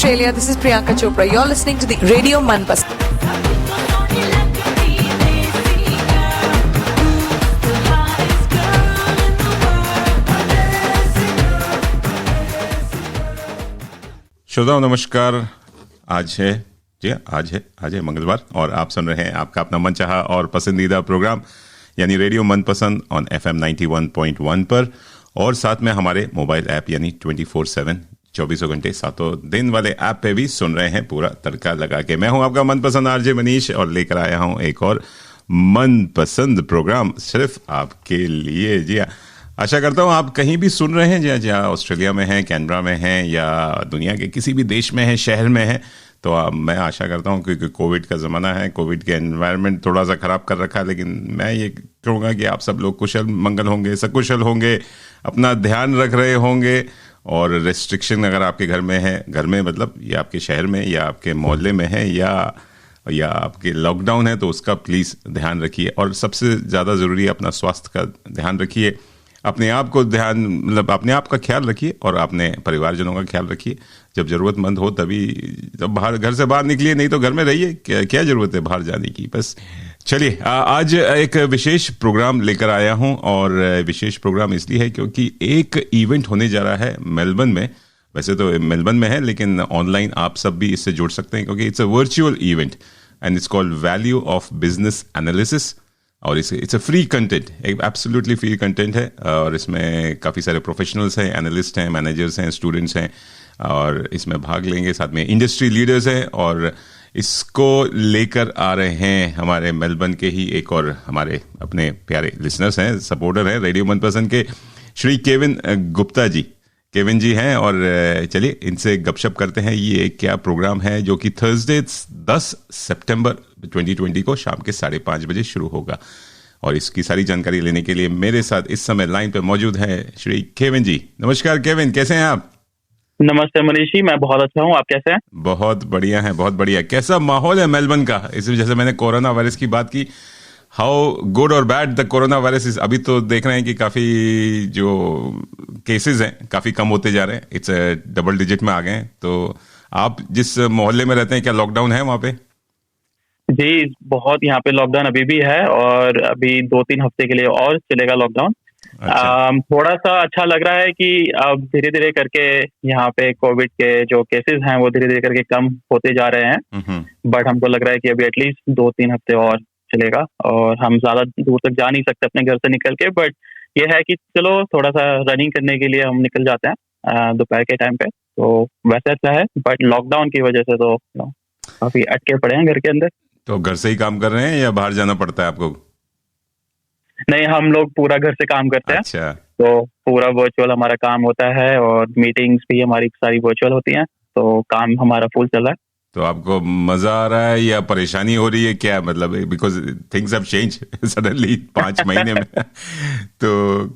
Australia. This is Priyanka Chopra. You're listening to the Radio Manpasand. श्रोताओं नमस्कार। आज है मंगलवार और आप सुन रहे हैं आपका अपना मनचाहा और पसंदीदा प्रोग्राम यानी रेडियो मनपसंद ऑन FM 91.1 पर, और साथ में हमारे मोबाइल ऐप यानी 24/7 24 घंटे 7 दिन वाले ऐप पे भी सुन रहे हैं पूरा तड़का लगा के। मैं हूं आपका मनपसंद आरजे मनीष और लेकर आया हूं एक और मनपसंद प्रोग्राम सिर्फ आपके लिए। जी हाँ, आशा करता हूँ आप कहीं भी सुन रहे हैं, जहाँ ऑस्ट्रेलिया में हैं, कैनबरा में हैं या दुनिया के किसी भी देश में हैं, शहर में हैं, तो मैं आशा करता हूँ क्योंकि कोविड का ज़माना है, कोविड के एनवायरनमेंट थोड़ा सा ख़राब कर रखा है, लेकिन मैं ये कहूँगा कि आप सब लोग कुशल मंगल होंगे, सकुशल होंगे, अपना ध्यान रख रहे होंगे। और रेस्ट्रिक्शन अगर आपके घर में है, घर में मतलब या आपके शहर में या आपके मोहल्ले में है या आपके लॉकडाउन है, तो उसका प्लीज़ ध्यान रखिए। और सबसे ज़्यादा ज़रूरी है अपना स्वास्थ्य का ध्यान रखिए, अपने आप को मतलब अपने आप का ख्याल रखिए और अपने परिवारजनों का ख्याल रखिए। जब ज़रूरतमंद हो तभी जब घर से बाहर निकलिए, नहीं तो घर में रहिए, क्या ज़रूरत है बाहर जाने की। बस चलिए, आज एक विशेष प्रोग्राम लेकर आया हूं, और विशेष प्रोग्राम इसलिए है क्योंकि एक इवेंट होने जा रहा है मेलबर्न में। वैसे तो मेलबर्न में है, लेकिन ऑनलाइन आप सब भी इससे जुड़ सकते हैं क्योंकि it's a virtual event and it's called value of business analysis. और इट्स अ फ्री कंटेंट, एक एब्सोल्युटली फ्री कंटेंट है, और इसमें काफ़ी सारे प्रोफेशनल्स हैं, एनालिस्ट हैं, मैनेजर्स हैं, स्टूडेंट्स हैं, और इसमें भाग लेंगे। साथ में इंडस्ट्री लीडर्स हैं, और इसको लेकर आ रहे हैं हमारे मेलबर्न के ही एक और हमारे अपने प्यारे लिसनर्स हैं, सपोर्टर हैं रेडियो मनपसंद के, श्री केविन गुप्ता जी। केविन जी हैं, और चलिए इनसे गपशप करते हैं। ये क्या प्रोग्राम है जो कि थर्सडे 10 सितंबर 2020 को शाम के 5:30 बजे शुरू होगा, और इसकी सारी जानकारी लेने के लिए मेरे साथ इस समय लाइन पे मौजूद है श्री केविन जी। नमस्कार केविन, कैसे हैं आप? नमस्ते मनीष जी, मैं बहुत अच्छा हूँ, आप कैसे हैं? बहुत बढ़िया है, बहुत बढ़िया। कैसा माहौल है मेलबर्न का? इस जैसे मैंने कोरोना वायरस की बात की, हाउ गुड और bad the corona virus is. अभी तो देख रहे हैं कि काफी जो केसेस हैं काफी कम होते जा रहे हैं, इट्स डबल डिजिट में आ गए हैं। तो आप जिस मोहल्ले में रहते हैं, क्या लॉकडाउन है वहाँ पे? जी, बहुत यहाँ पे लॉकडाउन अभी भी है, और अभी 2-3 हफ्ते के लिए और चलेगा लॉकडाउन। अच्छा। थोड़ा सा अच्छा लग रहा है कि अब धीरे धीरे करके यहाँ पे कोविड के जो केसेस हैं वो धीरे धीरे करके कम होते जा रहे हैं। बट हमको लग रहा है कि अभी एटलीस्ट 2-3 हफ्ते और चलेगा, और हम ज्यादा दूर तक जा नहीं सकते अपने घर से निकल के। बट ये है कि चलो थोड़ा सा रनिंग करने के लिए हम निकल जाते हैं दोपहर के टाइम पे, तो वैसे अच्छा है। बट लॉकडाउन की वजह से तो काफी अटके पड़े हैं घर के अंदर। तो घर से ही काम कर रहे हैं या बाहर जाना पड़ता है आपको? नहीं, हम लोग पूरा घर से काम करते हैं। अच्छा। तो पूरा वर्चुअल हमारा काम होता है, और मीटिंग्स भी हमारी सारी वर्चुअल होती हैं, तो काम हमारा फुल चल रहा है। तो आपको मजा आ रहा है या परेशानी हो रही है, क्या मतलब? Because things have change suddenly 5 महीने में तो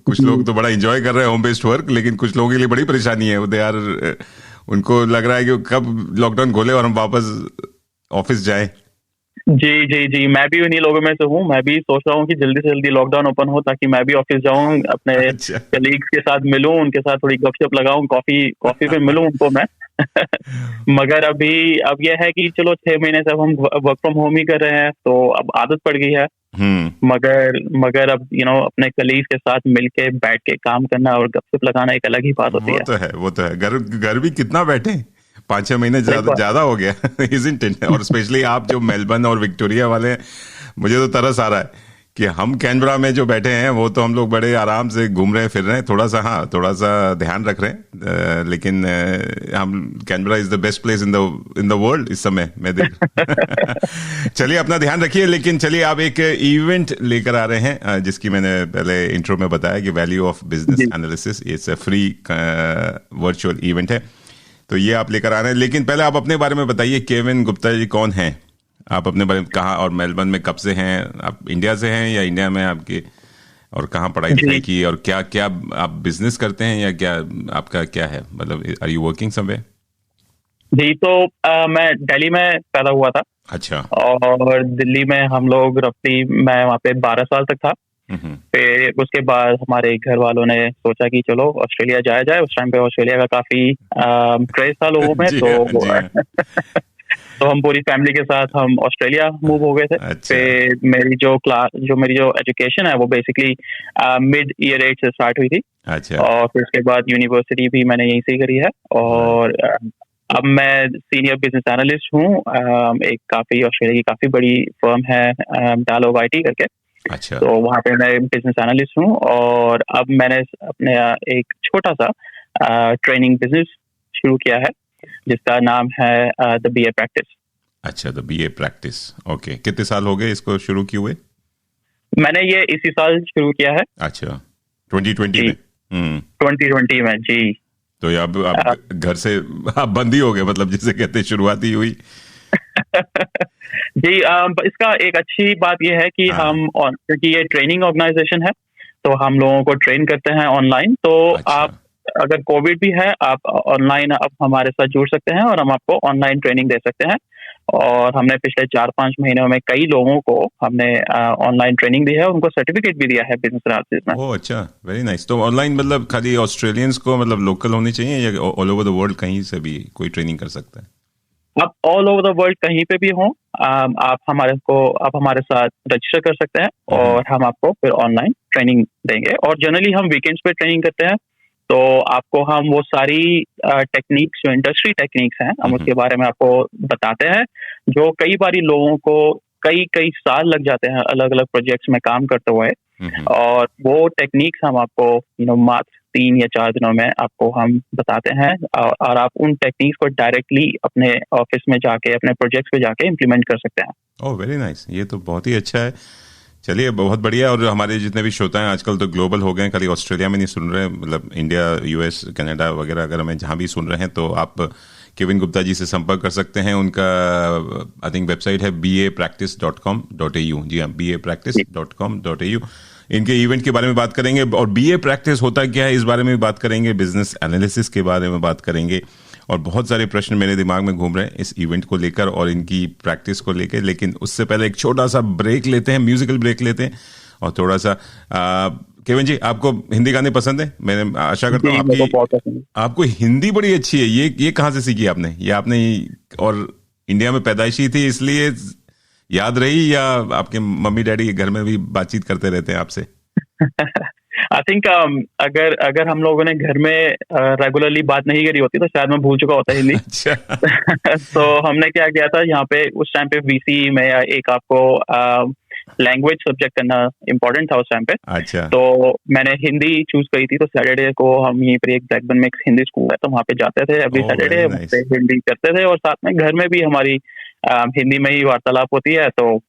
कुछ लोग तो बड़ा एंजॉय कर रहे हैं होम बेस्ड वर्क, लेकिन कुछ लोगों के लिए बड़ी परेशानी है। दे आर उनको लग रहा है कि कब लॉकडाउन खोले और हम वापस ऑफिस जाएं। जी, मैं भी उन्हीं लोगों में से हूँ। मैं भी सोच रहा हूँ कि जल्दी से जल्दी लॉकडाउन ओपन हो ताकि मैं भी ऑफिस जाऊँ, अपने कलीग्स के साथ मिलूं, उनके साथ थोड़ी गपशप लगाऊं, कॉफी पे मिलूं उनको मैं मगर अब यह है कि चलो 6 महीने से अब हम वर्क फ्रॉम होम ही कर रहे हैं, तो अब आदत पड़ गई है। मगर अब अपने कलीग्स के साथ मिलके बैठ के काम करना और गपशप लगाना एक अलग ही बात होती है। वो तो है। घर भी कितना बैठे, 5-6 महीने ज्यादा हो गया isn't it? और स्पेशली आप जो मेलबर्न और विक्टोरिया वाले हैं, मुझे तो तरस आ रहा है कि हम कैनबरा में जो बैठे हैं वो तो हम लोग बड़े आराम से घूम रहे फिर रहे हैं, थोड़ा सा ध्यान रख रहे हैं, लेकिन हम Canberra is the best place in the world इस समय मैं देख चलिए अपना ध्यान रखिए। लेकिन चलिए, आप एक इवेंट लेकर आ रहे हैं जिसकी मैंने पहले इंट्रो में बताया कि value of business analysis, it's a free virtual event है, तो ये आप लेकर आ रहे हैं। लेकिन पहले आप अपने बारे में बताइए, केविन गुप्ता जी कौन हैं आप? अपने बारे में कहाँ और मेलबर्न में कब से हैं? आप इंडिया से हैं या इंडिया में आपके, और कहाँ पढ़ाई लिखाई की, और क्या क्या आप बिजनेस करते हैं या क्या आपका क्या है, मतलब आर यू वर्किंग समवेयर? जी, तो मैं दिल्ली में पैदा हुआ था। अच्छा। और दिल्ली में हम लोग रफली, मैं वहाँ पे 12 साल तक था। फिर उसके बाद हमारे घर वालों ने सोचा कि चलो ऑस्ट्रेलिया जाया जाए। उस टाइम पे ऑस्ट्रेलिया का काफी क्रेज था लोगों में, जी तो हाँ, जी हाँ। तो हम पूरी फैमिली के साथ हम ऑस्ट्रेलिया मूव हो गए थे। अच्छा। फिर मेरी जो एजुकेशन है वो बेसिकली मिड ईयर 8 से स्टार्ट हुई थी, अच्छा। और फिर उसके बाद यूनिवर्सिटी भी मैंने यहीं से ही करी है। और अब मैं सीनियर बिजनेस एनालिस्ट हूँ। एक काफी ऑस्ट्रेलिया की काफी बड़ी फर्म है डायलॉग आईटी करके, अच्छा। तो वहाँ पे मैं बिजनेस एनालिस्ट हूँ। और अब मैंने अपने एक छोटा सा ट्रेनिंग बिजनेस शुरू किया है जिसका नाम है द बीए प्रैक्टिस। अच्छा, द बीए प्रैक्टिस, ओके। कितने साल हो गए इसको शुरू किए हुए? मैंने ये इसी साल शुरू किया है। अच्छा, 2020 में। 2020 में जी। तो ये अब घर से आप बंद ही हो गए, मतलब जिसे कहते हैं शुरुआती हुई। जी, इसका एक अच्छी बात यह है कि हाँ। क्योंकि ये ट्रेनिंग ऑर्गेनाइजेशन है, तो हम लोगों को ट्रेन करते हैं ऑनलाइन। तो अच्छा। आप अगर कोविड भी है, आप ऑनलाइन आप हमारे साथ जुड़ सकते हैं और हम आपको ऑनलाइन ट्रेनिंग दे सकते हैं। और हमने पिछले 4-5 महीनों में कई लोगों को हमने ऑनलाइन ट्रेनिंग दी है, उनको सर्टिफिकेट भी दिया है बिजनेस एनालिसिस में। ओह अच्छा, वेरी नाइस। तो ऑनलाइन मतलब खाली ऑस्ट्रेलियंस को, मतलब लोकल होनी चाहिए, या ऑल ओवर द वर्ल्ड कहीं से भी कोई ट्रेनिंग कर सकता है? आप ऑल ओवर द वर्ल्ड कहीं पे भी हो, आप हमारे साथ रजिस्टर कर सकते हैं और हम आपको फिर ऑनलाइन ट्रेनिंग देंगे। और जनरली हम वीकेंड्स पे ट्रेनिंग करते हैं, तो आपको हम वो सारी टेक्निक्स, जो इंडस्ट्री टेक्निक्स हैं, हम उसके बारे में आपको बताते हैं, जो कई बारी लोगों को कई साल लग जाते हैं अलग अलग प्रोजेक्ट्स में काम करते हुए। और वो टेक्निक्स हम आपको मात्र 3 या 4 दिनों में आपको हम बताते हैं, और आप उन टेक्निक्स को डायरेक्टली अपने ऑफिस में जाके, अपने प्रोजेक्ट्स पे जाके इम्प्लीमेंट कर सकते हैं। ओह वेरी नाइस, ये तो बहुत ही अच्छा है। चलिए, बहुत बढ़िया। और हमारे जितने भी श्रोता हैं आजकल तो ग्लोबल हो गए हैं, खाली ऑस्ट्रेलिया में नहीं सुन रहे हैं, मतलब इंडिया, यूएस, कनाडा वगैरह अगर हमें जहाँ भी सुन रहे हैं तो आप केविन गुप्ता जी से संपर्क कर सकते हैं। उनका आई थिंक वेबसाइट है bapractice.com.au। जी हाँ, bapractice.com.au। इनके इवेंट के बारे में बात करेंगे, और बीए प्रैक्टिस होता क्या है इस बारे में भी बात करेंगे, बिजनेस एनालिसिस के बारे में बात करेंगे, और बहुत सारे प्रश्न मेरे दिमाग में घूम रहे हैं इस इवेंट को लेकर और इनकी प्रैक्टिस को लेकर। लेकिन उससे पहले एक छोटा सा ब्रेक लेते हैं, म्यूजिकल ब्रेक लेते हैं। और थोड़ा सा केविन जी, आपको हिंदी गाने पसंद है? मैं आशा करता हूँ आपको हिंदी बड़ी अच्छी है। ये कहाँ से सीखी आपने? ये आपने और इंडिया में पैदाइशी थी इसलिए याद रही, या आपके मम्मी डैडी घर में भी बातचीत करते रहते हैं आपसे? आई थिंक अगर हम लोगों ने घर में रेगुलरली बात नहीं करी होती तो शायद मैं भूल चुका होता हिंदी। अच्छा। तो हमने क्या किया था यहाँ पे, उस टाइम पे वीसी में एक आपको लैंग्वेज सब्जेक्ट करना इम्पोर्टेंट था उस टाइम पे। अच्छा। तो मैंने हिंदी चूज करी थी। तो सैटरडे को हम यहीं पर एक ब्लैकबर्न में एक हिंदी स्कूल है, तो वहाँ पे जाते थे एवरी सैटरडे, हिंदी करते थे। और साथ में घर में भी हमारी हिंदी में ही वार्तालाप होती है, तो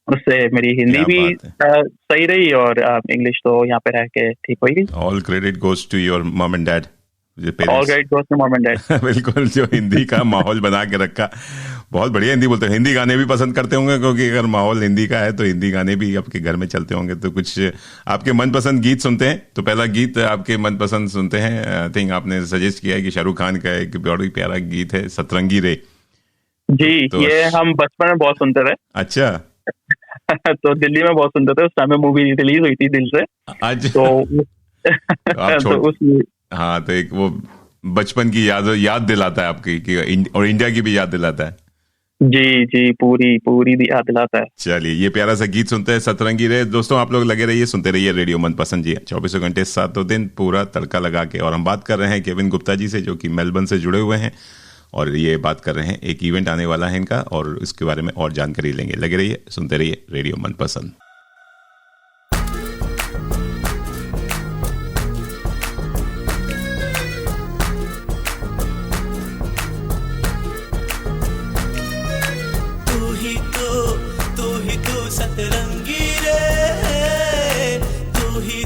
उससे मेरी हिंदी भी सही रही और इंग्लिश तो यहाँ पे रह के ठीक होगी। All credit goes to your mom and dad. All credit goes to mom and dad. बिल्कुल, जो हिंदी का माहौल बना के रखा। बहुत बढ़िया हिंदी बोलते हैं। हिंदी गाने भी पसंद करते होंगे, क्योंकि अगर माहौल हिंदी का है तो हिंदी गाने भी आपके घर में चलते होंगे। तो कुछ आपके मनपसंद गीत सुनते हैं, तो पहला गीत आपके मनपसंद सुनते हैं। आई थिंक आपने सजेस्ट किया है कि शाहरुख खान का एक बहुत ही प्यारा गीत है, सतरंगी रे। जी, तो ये हम बचपन में बहुत सुनते थे। अच्छा। तो दिल्ली में बहुत सुनते थे, उस टाइम में मूवी रिलीज हुई थी दिल से। आज तो तो उसमें हाँ, तो एक वो बचपन की याद दिलाता है आपकी, और इंडिया की भी याद दिलाता है। जी, पूरी याद दिलाता है। चलिए, ये प्यारा सा गीत सुनते हैं, सतरंगी रे। दोस्तों, आप लोग लगे रहिए, सुनते रहिए रेडियो मनपसंद। जी, 24 घंटे 7 दिन पूरा तड़का लगा के। और हम बात कर रहे हैं केविन गुप्ता जी से, जो कि मेलबर्न से जुड़े हुए हैं, और ये बात कर रहे हैं, एक इवेंट आने वाला है इनका, और इसके बारे में और जानकारी लेंगे। लगे रहिए, सुनते रहिए रेडियो मनपसंद। सतरंगी रे, तू ही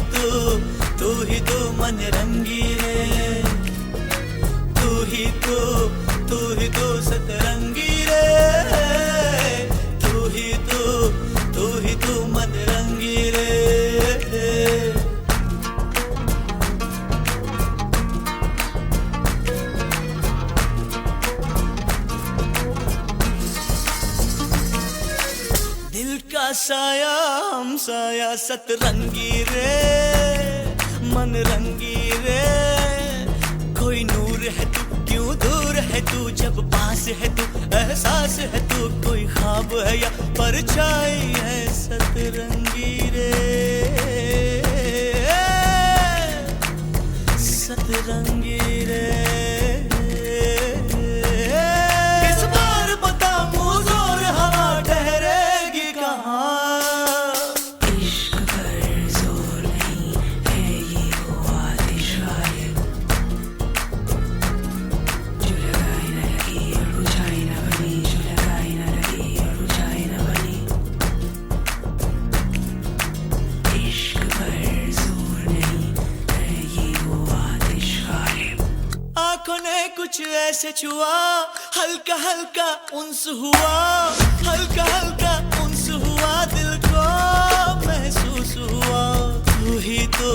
तो मन रंगी रे, तू ही तो सतरंगी रे, तू ही तो मन रंगी रे। दिल का साया हम साया सतरंगी रे मन रंगी रे कोई नूर है तू क्यों दूर है तू जब पास है तू एहसास है तू कोई ख्वाब है या परछाई है सतरंगी रे सतरंगी रे इस बार बता मुझोर हवा ठहरेगी कहाँ इश्क पर जोर नहीं है ये वो आतिश गायब जो लगाई न लगी और बुझाई न बनी जो लगाई न लगी और बुझाई न बनी इश्क पर जोर नहीं है ये वो आतिश गायब आंखों ने कुछ ऐसे छुआ हल्का हल्का उन्स हुआ हल्का हल्का उन्स हुआ दिल को महसूस हुआ तू ही तो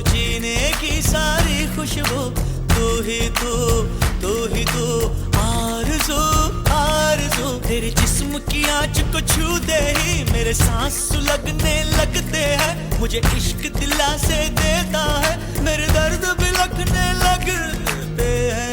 जीने की सारी खुशबू तू ही तो आरज़ू आरज़ू तेरे जिस्म की आँच को छू दे ही मेरे सांस सुलगने लगते हैं मुझे इश्क दिला से देता है मेरे दर्द भी लगने लगते हैं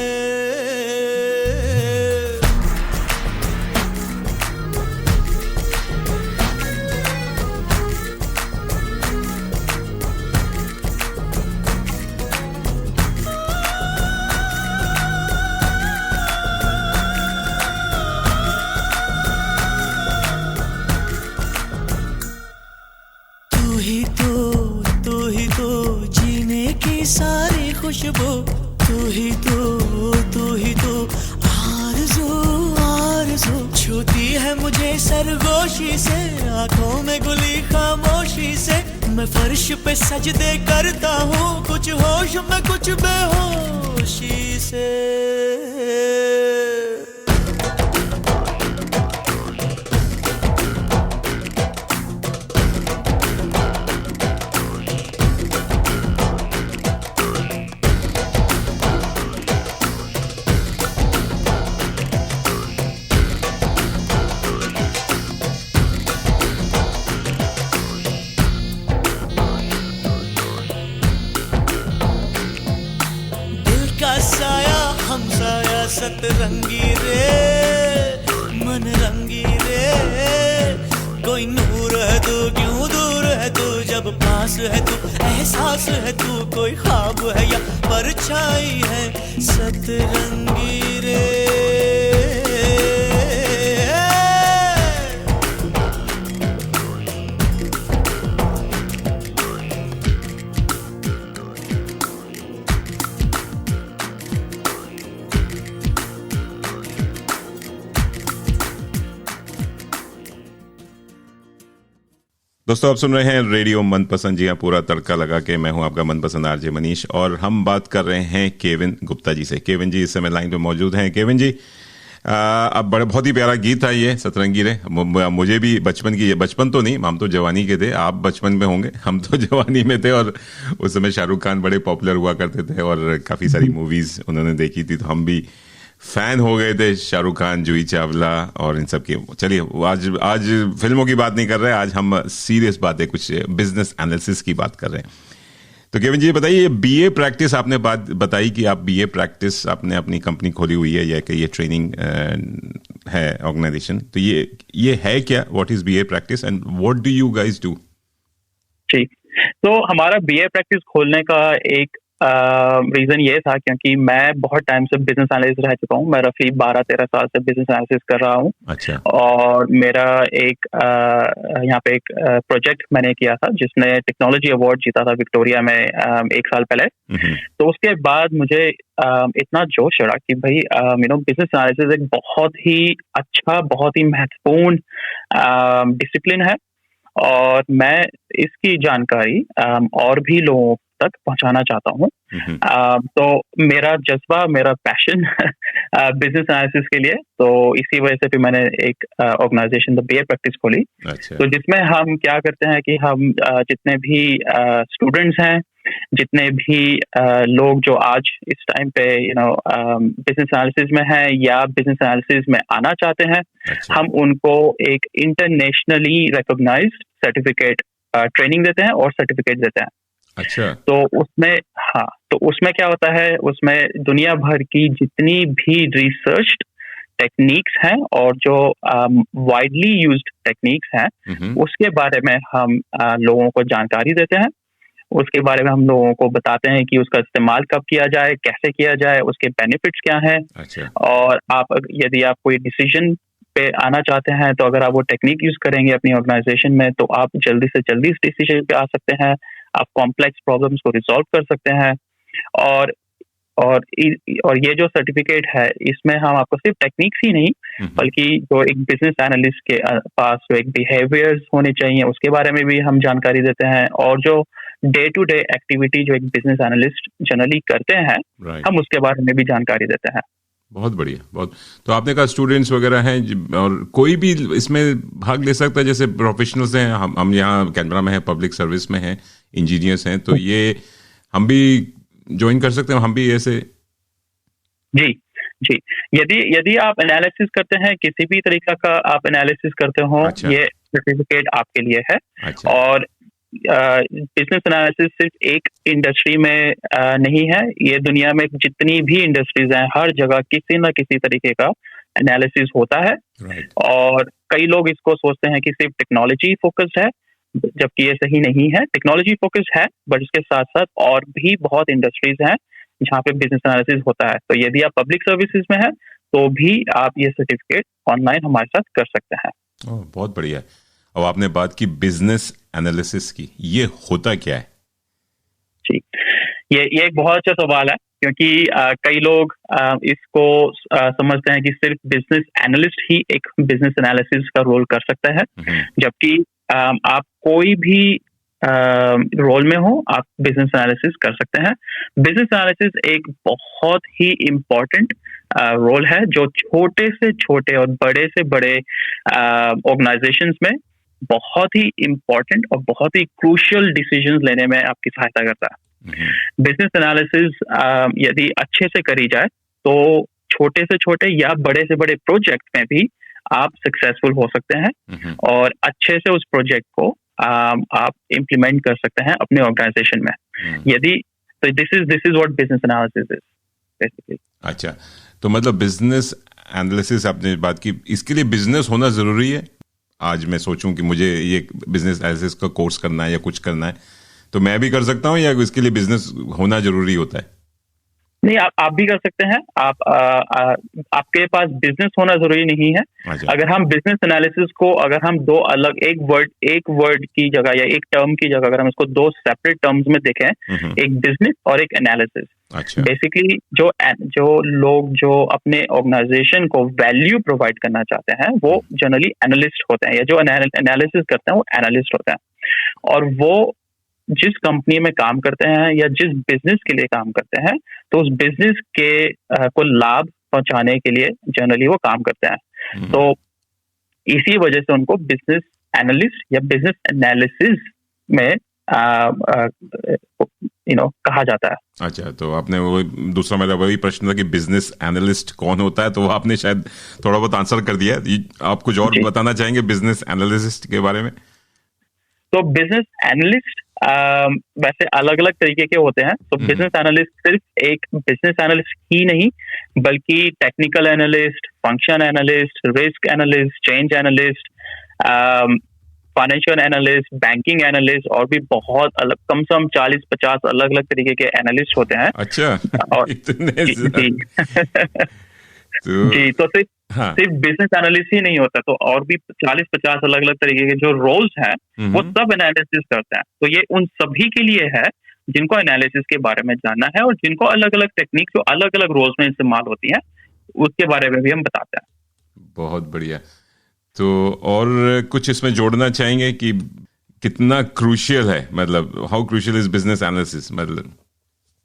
जीने की सारी खुशबू तू ही तो आरज़ू आरज़ू छूती है मुझे सरगोशी से आंखों में गुली खामोशी से मैं फर्श पे सजदे करता हूँ कुछ होश में कुछ बेहोशी से साया हम साया सतरंगी रे मन रंगी रे कोई नूर है तू क्यों दूर है तू जब पास है तू एहसास है तू कोई ख्वाब है या परछाई है सतरंगी रे दोस्तों आप सुन रहे हैं रेडियो मनपसंद। जी हाँ, पूरा तड़का लगा के मैं हूं आपका मनपसंद आरजे मनीष और हम बात कर रहे हैं केविन गुप्ता जी से। केविन जी इस समय लाइन पे मौजूद हैं। केविन जी, अब बहुत ही प्यारा गीत था ये सतरंगी रे। मुझे भी बचपन तो नहीं, हम तो जवानी के थे, आप बचपन में होंगे, हम तो जवानी में थे और उस समय शाहरुख खान बड़े पॉपुलर हुआ करते थे और काफ़ी सारी मूवीज़ उन्होंने देखी थी, तो हम भी फैन हो गए थे शाहरुख खान, जूही चावला और इन सब की। चलिए आज फिल्मों की बात नहीं कर रहे, आज हम सीरियस बातें, कुछ बिजनेस एनालिसिस की बात कर रहे हैं। तो केविन जी बताइए, ये बीए प्रैक्टिस आपने बात बताई कि आप बीए प्रैक्टिस आपने अपनी कंपनी खोली हुई है या कि ये ट्रेनिंग है ऑर्गेनाइजेशन, तो ये है क्या? What is BA practice and what do you guys do? ठीक, तो हमारा बीए प्रैक्टिस खोलने का एक रीजन ये था क्योंकि मैं बहुत टाइम से बिजनेस एनालिस्ट रह चुका हूँ। मैं रफली 12-13 साल से बिजनेस एनालिसिस कर रहा हूँ। अच्छा। और मेरा एक यहाँ पे एक प्रोजेक्ट मैंने किया था जिसने टेक्नोलॉजी अवार्ड जीता था विक्टोरिया में 1 साल पहले। तो उसके बाद मुझे इतना जोश चढ़ा कि भाई बिजनेस एनालिसिस एक बहुत ही अच्छा, बहुत ही महत्वपूर्ण डिसिप्लिन है और मैं इसकी जानकारी और भी लोगों तक पहुंचाना चाहता हूं। तो मेरा जज्बा, मेरा पैशन बिजनेस एनालिसिस के लिए, तो इसी वजह से फिर मैंने एक ऑर्गेनाइजेशन द बीए प्रैक्टिस खोली। अच्छा। तो जिसमें हम क्या करते हैं कि हम जितने भी स्टूडेंट्स हैं जितने भी लोग जो आज इस टाइम पे बिजनेस एनालिसिस में हैं या बिजनेस एनालिसिस में आना चाहते हैं, अच्छा। हम उनको एक इंटरनेशनली रिकॉग्नाइज्ड सर्टिफिकेट ट्रेनिंग देते हैं और सर्टिफिकेट देते हैं। अच्छा। तो उसमें क्या होता है, उसमें दुनिया भर की जितनी भी रिसर्च्ड टेक्निक्स हैं और जो वाइडली यूज्ड टेक्निक्स हैं, उसके बारे में हम लोगों को जानकारी देते हैं। उसके बारे में हम लोगों को बताते हैं कि उसका इस्तेमाल कब किया जाए, कैसे किया जाए, उसके बेनिफिट्स क्या हैं। अच्छा। और यदि आप कोई डिसीजन पे आना चाहते हैं, तो अगर आप वो टेक्निक यूज करेंगे अपनी ऑर्गेनाइजेशन में, तो आप जल्दी से जल्दी इस डिसीजन पे आ सकते हैं, आप कॉम्प्लेक्स प्रॉब्लम्स को रिजॉल्व कर सकते हैं। और ये जो सर्टिफिकेट है, इसमें हम आपको सिर्फ टेक्निक्स ही नहीं, बल्कि जो एक बिजनेस एनालिस्ट के पास जो एक बिहेवियर्स होने चाहिए, उसके बारे में भी हम जानकारी देते हैं। और जो डे टू डे एक्टिविटी जो एक बिजनेस एनालिस्ट जनरली करते हैं, हम उसके बारे में भी जानकारी देते हैं। बहुत बढ़िया, बहुत। तो आपने कहा स्टूडेंट्स वगैरह हैं, और कोई भी इसमें भाग ले सकता है, जैसे प्रोफेशनल्स हैं, हम यहाँ कैनबरा में हैं, पब्लिक सर्विस में हैं, इंजीनियर्स हैं, तो ये हम भी ज्वाइन कर सकते हैं, हम भी ऐसे? जी। यदि आप एनालिसिस करते हैं, किसी भी तरीका का आप एनालिसिस करते हो, अच्छा। ये सर्टिफिकेट आपके लिए है। अच्छा। और बिजनेस एनालिसिस सिर्फ एक इंडस्ट्री में नहीं है, ये दुनिया में जितनी भी इंडस्ट्रीज हैं, हर जगह किसी न किसी तरीके का एनालिसिस होता है। और कई लोग इसको सोचते हैं कि सिर्फ टेक्नोलॉजी फोकस्ड है, जबकि ये सही नहीं है। टेक्नोलॉजी फोकस्ड है, बट इसके साथ साथ और भी बहुत इंडस्ट्रीज हैं जहाँ पे बिजनेस एनालिसिस होता है। तो यदि आप पब्लिक सर्विसेज में हैं, तो भी आप ये सर्टिफिकेट ऑनलाइन हमारे साथ कर सकते हैं। बहुत बढ़िया। अब आपने बात की बिजनेस एनालिसिस की, ये होता क्या है? जी, ये एक बहुत अच्छा सवाल है, क्योंकि कई लोग इसको समझते हैं कि सिर्फ बिजनेस एनालिस्ट ही एक बिजनेस एनालिसिस का रोल कर सकता है, जबकि आप कोई भी रोल में हो, आप बिजनेस एनालिसिस कर सकते हैं। बिजनेस एनालिसिस एक बहुत ही इम्पोर्टेंट रोल है, जो छोटे से छोटे और बड़े से बड़े ऑर्गेनाइजेशंस में बहुत ही इम्पोर्टेंट और बहुत ही क्रूशियल डिसीजंस लेने में आपकी सहायता करता है। बिजनेस एनालिसिस यदि अच्छे से करी जाए, तो छोटे से छोटे या बड़े से बड़े प्रोजेक्ट में भी आप सक्सेसफुल हो सकते हैं, और अच्छे से उस प्रोजेक्ट को आप इम्प्लीमेंट कर सकते हैं अपने ऑर्गेनाइजेशन में। यदि तो this is what business analysis is basically. अच्छा, तो मतलब बिजनेस एनालिसिस आपने बात की, इसके लिए बिजनेस होना जरूरी है? आज मैं सोचूं कि मुझे ये बिजनेस एनालिसिस का कोर्स करना है या कुछ करना है, तो मैं भी कर सकता हूं, या इसके लिए बिजनेस होना जरूरी होता है? नहीं, आप भी कर सकते हैं। आपके पास बिजनेस होना जरूरी नहीं है। अच्छा। अगर हम बिजनेस एनालिसिस को, अगर हम दो अलग, एक वर्ड की जगह या एक टर्म की जगह अगर हम इसको दो सेपरेट टर्म्स में देखें, एक बिजनेस और एक एनालिसिस। अच्छा। बेसिकली जो लोग जो अपने ऑर्गेनाइजेशन को वैल्यू प्रोवाइड करना चाहते हैं, वो जनरली एनालिस्ट होते हैं, या जो एनालिसिस करते हैं वो एनालिस्ट होते हैं। और वो जिस कंपनी में काम करते हैं या जिस बिजनेस के लिए काम करते हैं, तो उस बिजनेस के को लाभ पहुंचाने के लिए जनरली वो काम करते हैं। तो इसी वजह से उनको बिजनेस एनालिस्ट या बिजनेस एनालिसिस में कहा जाता है। अच्छा, तो आपने वो दूसरा मेरा वही प्रश्न था कि बिजनेस एनालिस्ट कौन होता है, तो वो आपने शायद थोड़ा बहुत आंसर कर दिया। आप कुछ और बताना चाहेंगे बिजनेस एनालिस्ट के बारे में? तो बिजनेस एनालिस्ट वैसे अलग अलग तरीके के होते हैं। तो बिजनेस एनालिस्ट सिर्फ एक बिजनेस एनालिस्ट ही नहीं, बल्कि technical analyst, function analyst, risk analyst, change analyst, financial analyst, banking analyst, और भी बहुत अलग, कम से कम 40-50 अलग अलग तरीके के एनालिस्ट होते हैं। अच्छा। और तो सिर्फ बिजनेस एनालिस्ट ही नहीं होता, तो और भी 40-50 अलग अलग तरीके के जो रोल्स हैं, वो सब एनालिसिस करते हैं। तो ये उन सभी के लिए है जिनको एनालिसिस के बारे में जानना है, और जिनको अलग अलग टेक्निक जो अलग अलग रोल्स में इस्तेमाल होती हैं, उसके बारे में भी हम बताते हैं। बहुत बढ़िया। तो और कुछ इसमें जोड़ना चाहेंगे कि कितना क्रूशियल है, मतलब how crucial is business analysis? मतलब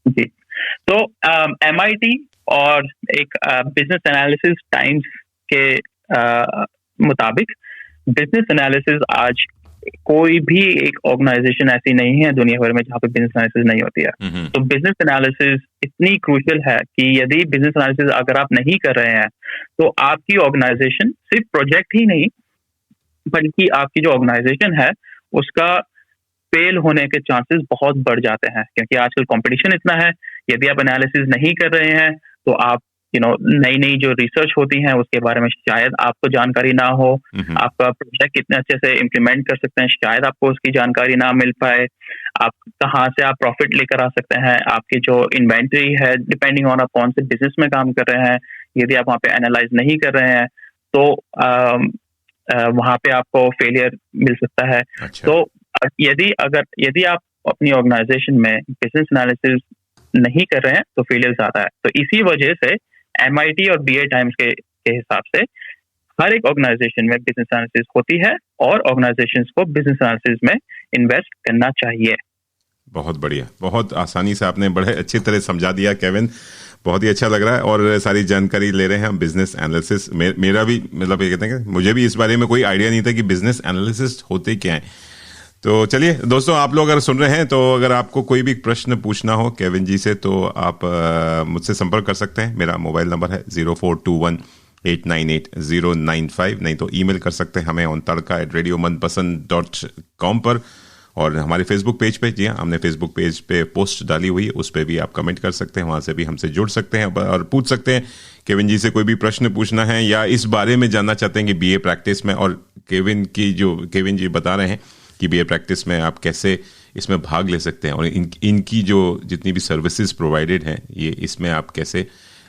जी, तो MIT और एक बिजनेस एनालिसिस टाइम्स के मुताबिक बिजनेस एनालिसिस आज कोई भी एक ऑर्गेनाइजेशन ऐसी नहीं है दुनिया भर में जहाँ पे बिजनेस एनालिसिस नहीं होती है। तो बिजनेस एनालिसिस इतनी क्रूशियल है कि यदि बिजनेस एनालिसिस अगर आप नहीं कर रहे हैं तो आपकी ऑर्गेनाइजेशन सिर्फ प्रोजेक्ट ही नहीं बल्कि आपकी जो ऑर्गेनाइजेशन है उसका फेल होने के चांसेस बहुत बढ़ जाते हैं, क्योंकि आजकल कंपटीशन इतना है। यदि आप एनालिसिस नहीं कर रहे हैं तो आप नई नई जो रिसर्च होती है उसके बारे में शायद आपको जानकारी ना हो, आपका प्रोजेक्ट कितने अच्छे से इम्प्लीमेंट कर सकते हैं शायद आपको उसकी जानकारी ना मिल पाए, आप कहाँ से आप प्रॉफिट लेकर आ सकते हैं, आपकी जो इन्वेंट्री है डिपेंडिंग ऑन आप कौन से बिजनेस में काम कर रहे हैं, यदि आप वहाँ पे एनालाइज नहीं कर रहे हैं तो वहाँ पे आपको फेलियर मिल सकता है। अच्छा। तो यदि आप अपनी ऑर्गेनाइजेशन में बिजनेस एनालिसिस नहीं कर रहे हैं तो फेलियर ज्यादा है। तो इसी वजह से MIT और BA टाइम्स के हिसाब से हर एक ऑर्गेनाइजेशन में बिजनेस एनालिसिस होती है और ऑर्गेनाइजेशंस को बिजनेस एनालिसिस में इन्वेस्ट करना चाहिए। बहुत बढ़िया, बहुत आसानी से आपने बड़े अच्छी तरह समझा दिया केविन, बहुत ही अच्छा लग रहा है और सारी जानकारी ले रहे हैं हम बिजनेस एनालिसिस। मेरा भी मतलब ये कहते हैं कि मुझे भी इस बारे में कोई आइडिया नहीं था कि बिजनेस एनालिसिस होते क्या हैं। तो चलिए दोस्तों, आप लोग अगर सुन रहे हैं तो अगर आपको कोई भी प्रश्न पूछना हो केविन जी से तो आप मुझसे संपर्क कर सकते हैं। मेरा मोबाइल नंबर है 0421898095, नहीं तो ईमेल कर सकते हैं हमें ontadka@radiomanpasand.com पर, और हमारे फेसबुक पेज पे, जी हाँ हमने फेसबुक पेज पे पोस्ट डाली हुई है, उस पर भी आप कमेंट कर सकते हैं, वहाँ से भी हमसे जुड़ सकते हैं और पूछ सकते हैं। केविन जी से कोई भी प्रश्न पूछना है या इस बारे में जानना चाहते हैं कि BA प्रैक्टिस में, और केविन जी बता रहे हैं कि BA प्रैक्टिस में आप कैसे इसमें भाग ले सकते हैं और इनकी जो जितनी भी सर्विसेज प्रोवाइडेड हैं ये इसमें आप कैसे